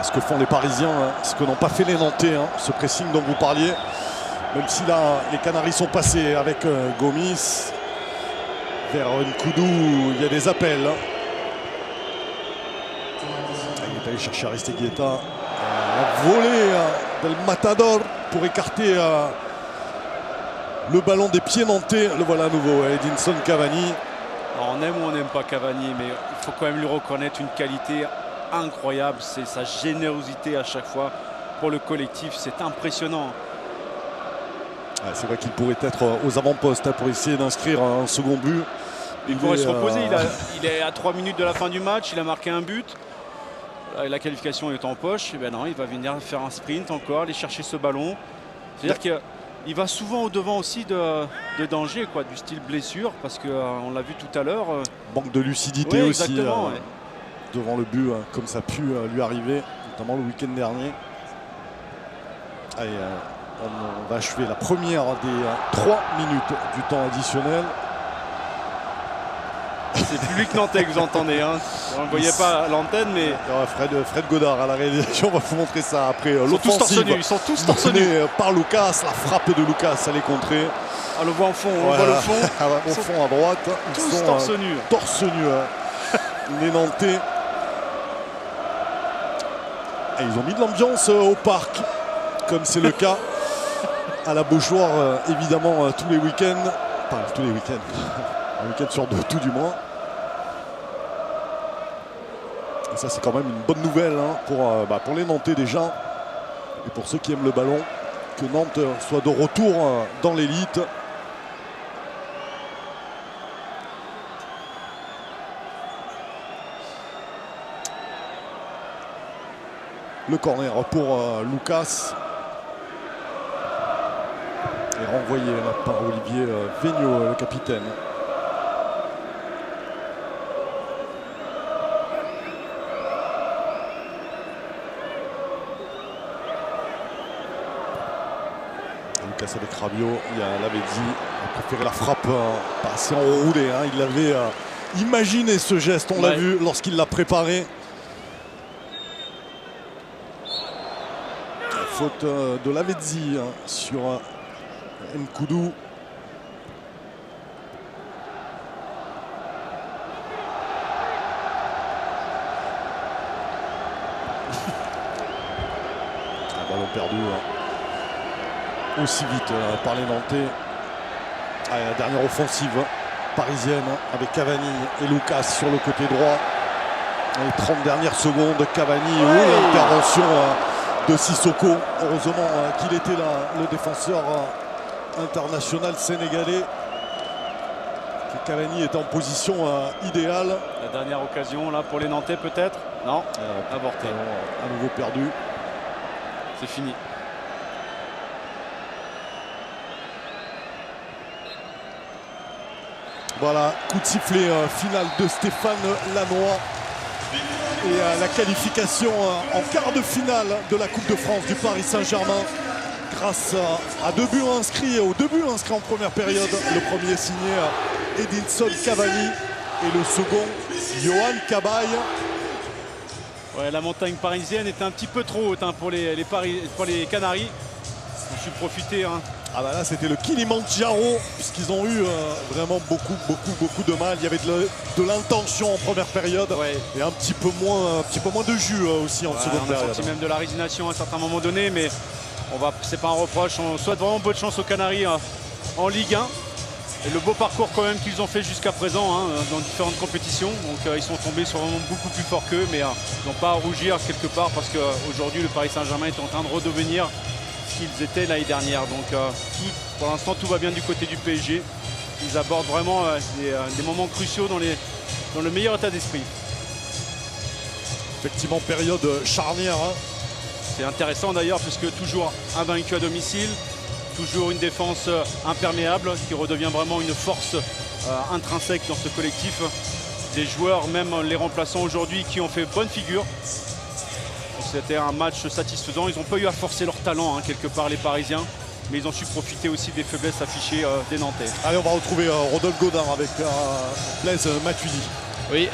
Ce que font les Parisiens, hein, ce que n'ont pas fait les Nantais, hein, ce pressing dont vous parliez. Même si là, les Canaries sont passés avec Gomis. Vers Nkoudou, il y a des appels. Il est allé chercher Aristeguieta. La volée del Matador pour écarter le ballon des pieds nantais. Le voilà à nouveau, Edinson Cavani. Alors on aime ou on n'aime pas Cavani, mais il faut quand même lui reconnaître une qualité incroyable. C'est sa générosité à chaque fois pour le collectif. C'est impressionnant. Ouais, c'est vrai qu'il pourrait être aux avant-postes pour essayer d'inscrire un second but. Il pourrait se reposer. Il est à 3 minutes de la fin du match. Il a marqué un but. La qualification est en poche. Et ben non, il va venir faire un sprint encore, aller chercher ce ballon. C'est-à-dire qu'il va souvent au-devant aussi de danger, quoi, du style blessure, parce qu'on l'a vu tout à l'heure. Manque de lucidité ouais, aussi ouais. Devant le but, comme ça a pu lui arriver, notamment le week-end dernier. Allez, on va achever la première des 3 minutes du temps additionnel. C'est public nantais que vous entendez. Hein. On ne le voyait pas à l'antenne, mais... Fred Godard à la réalisation va vous montrer ça après l'offensive. Ils sont tous torse nu. Par Lucas, la frappe de Lucas, elle est contrée. On le voit en fond, on voit le fond. Au fond à droite. Ils sont torse nu. Torse nu, les Nantais. Et ils ont mis de l'ambiance au parc, comme c'est le cas à la Beaujoire, évidemment, tous les week-ends. Enfin, tous les week-ends. Un week-end sur 2, tout du moins. Et ça, c'est quand même une bonne nouvelle hein, pour les Nantais déjà. Et pour ceux qui aiment le ballon, que Nantes soit de retour dans l'élite. Le corner pour Lucas. Et renvoyé là, par Olivier Vigneault, le capitaine. Lucas avec Rabiot, il l'avait dit, il a préféré la frappe pas assez enroulée. Hein. Il l'avait imaginé ce geste, on l'a vu lorsqu'il l'a préparé. Faute de Lavezzi sur Nkoudou. Un ballon perdu aussi vite par les Nantais. La dernière offensive parisienne avec Cavani et Lucas sur le côté droit. Les 30 dernières secondes, Cavani, l'intervention de Sissoko. Heureusement qu'il était là, le défenseur international sénégalais. Cavani est en position idéale. La dernière occasion là pour les Nantais peut-être. Non, avorté. À nouveau perdu. C'est fini. Voilà, coup de sifflet final de Stéphane Lannoy. Et la qualification en quart de finale de la Coupe de France du Paris Saint-Germain grâce à 2 buts inscrits, aux 2 buts inscrits en première période. Le premier signé Edinson Cavani et le second Yohan Cabaye. Ouais, la montagne parisienne était un petit peu trop haute pour les Canaries. On a su profiter. Ah bah là c'était le Kilimandjaro puisqu'ils ont eu vraiment beaucoup de mal. Il y avait de l'intention en première période et un petit peu moins de jus aussi en seconde période. On a senti même de la résignation à un certain moment donné, mais c'est pas un reproche. On souhaite vraiment bonne chance aux Canaries en Ligue 1. Et le beau parcours quand même qu'ils ont fait jusqu'à présent dans différentes compétitions. Donc ils sont tombés sur vraiment beaucoup plus fort qu'eux, mais ils n'ont pas à rougir quelque part parce qu'aujourd'hui le Paris Saint-Germain est en train de redevenir qu'ils étaient l'année dernière. Donc pour l'instant tout va bien du côté du PSG. Ils abordent vraiment des moments cruciaux dans le meilleur état d'esprit. Effectivement, période charnière. C'est intéressant d'ailleurs puisque toujours invaincu à domicile, toujours une défense imperméable qui redevient vraiment une force intrinsèque dans ce collectif. Des joueurs, même les remplaçants aujourd'hui, qui ont fait bonne figure. C'était un match satisfaisant. Ils n'ont pas eu à forcer leur talent quelque part les Parisiens, mais ils ont su profiter aussi des faiblesses affichées des Nantais. Allez, on va retrouver Rodolphe Godin avec Blaise Matuidi. Oui,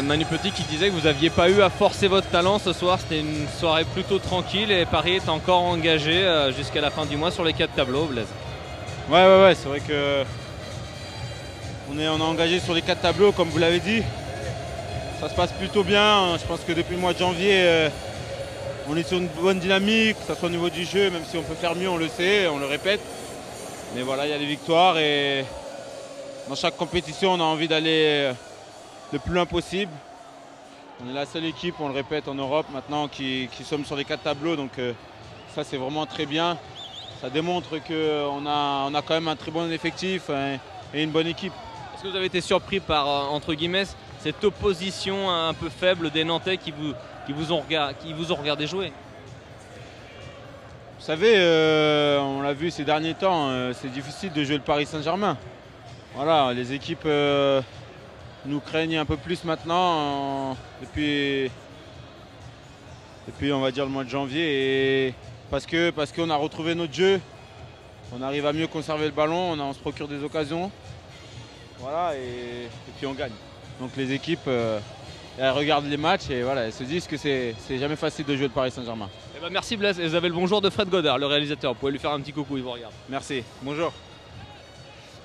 Manu Petit qui disait que vous n'aviez pas eu à forcer votre talent ce soir. C'était une soirée plutôt tranquille et Paris est encore engagé jusqu'à la fin du mois sur les 4 tableaux, Blaise. Ouais, c'est vrai que on est engagé sur les 4 tableaux, comme vous l'avez dit. Ça se passe plutôt bien. Je pense que depuis le mois de janvier, on est sur une bonne dynamique, que ce soit au niveau du jeu, même si on peut faire mieux, on le sait, on le répète. Mais voilà, il y a des victoires et dans chaque compétition, on a envie d'aller le plus loin possible. On est la seule équipe, on le répète, en Europe maintenant qui sommes sur les 4 tableaux. Donc ça, c'est vraiment très bien. Ça démontre qu'on a quand même un très bon effectif et une bonne équipe. Est-ce que vous avez été surpris par, entre guillemets, cette opposition un peu faible des Nantais qui vous ont regardé jouer? Vous savez, on l'a vu ces derniers temps, c'est difficile de jouer le Paris Saint-Germain. Voilà, les équipes nous craignent un peu plus maintenant depuis on va dire le mois de janvier, et parce qu'on a retrouvé notre jeu, on arrive à mieux conserver le ballon, on se procure des occasions, voilà, et puis on gagne. Donc les équipes elles regardent les matchs et voilà, elles se disent que c'est jamais facile de jouer le Paris Saint-Germain. Eh ben merci Blaise, et vous avez le bonjour de Fred Godard, le réalisateur. Vous pouvez lui faire un petit coucou, il vous regarde. Merci, bonjour.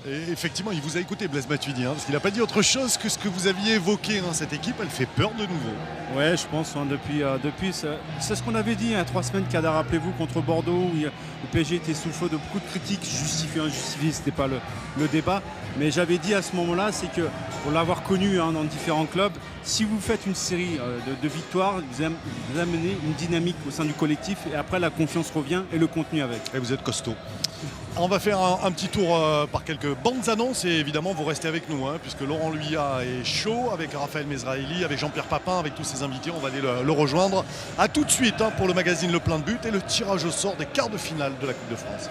Et effectivement, il vous a écouté, Blaise Matuidi, parce qu'il n'a pas dit autre chose que ce que vous aviez évoqué. Cette équipe, elle fait peur de nouveau. Ouais, je pense, depuis c'est ce qu'on avait dit 3 semaines, Kada, rappelez-vous, contre Bordeaux, où le PSG était sous le feu de beaucoup de critiques, justifiées, injustifiées, ce n'était pas le débat. Mais j'avais dit à ce moment-là, c'est que pour l'avoir connu dans différents clubs, si vous faites une série de victoires, vous amenez une dynamique au sein du collectif et après la confiance revient et le contenu avec. Et vous êtes costaud. On va faire un petit tour par quelques bandes annonces et évidemment vous restez avec nous puisque Laurent Luyat est chaud avec Raphaël Mezraïli, avec Jean-Pierre Papin, avec tous ses invités. On va aller le rejoindre. A tout de suite pour le magazine Le Plein de Buts et le tirage au sort des quarts de finale de la Coupe de France.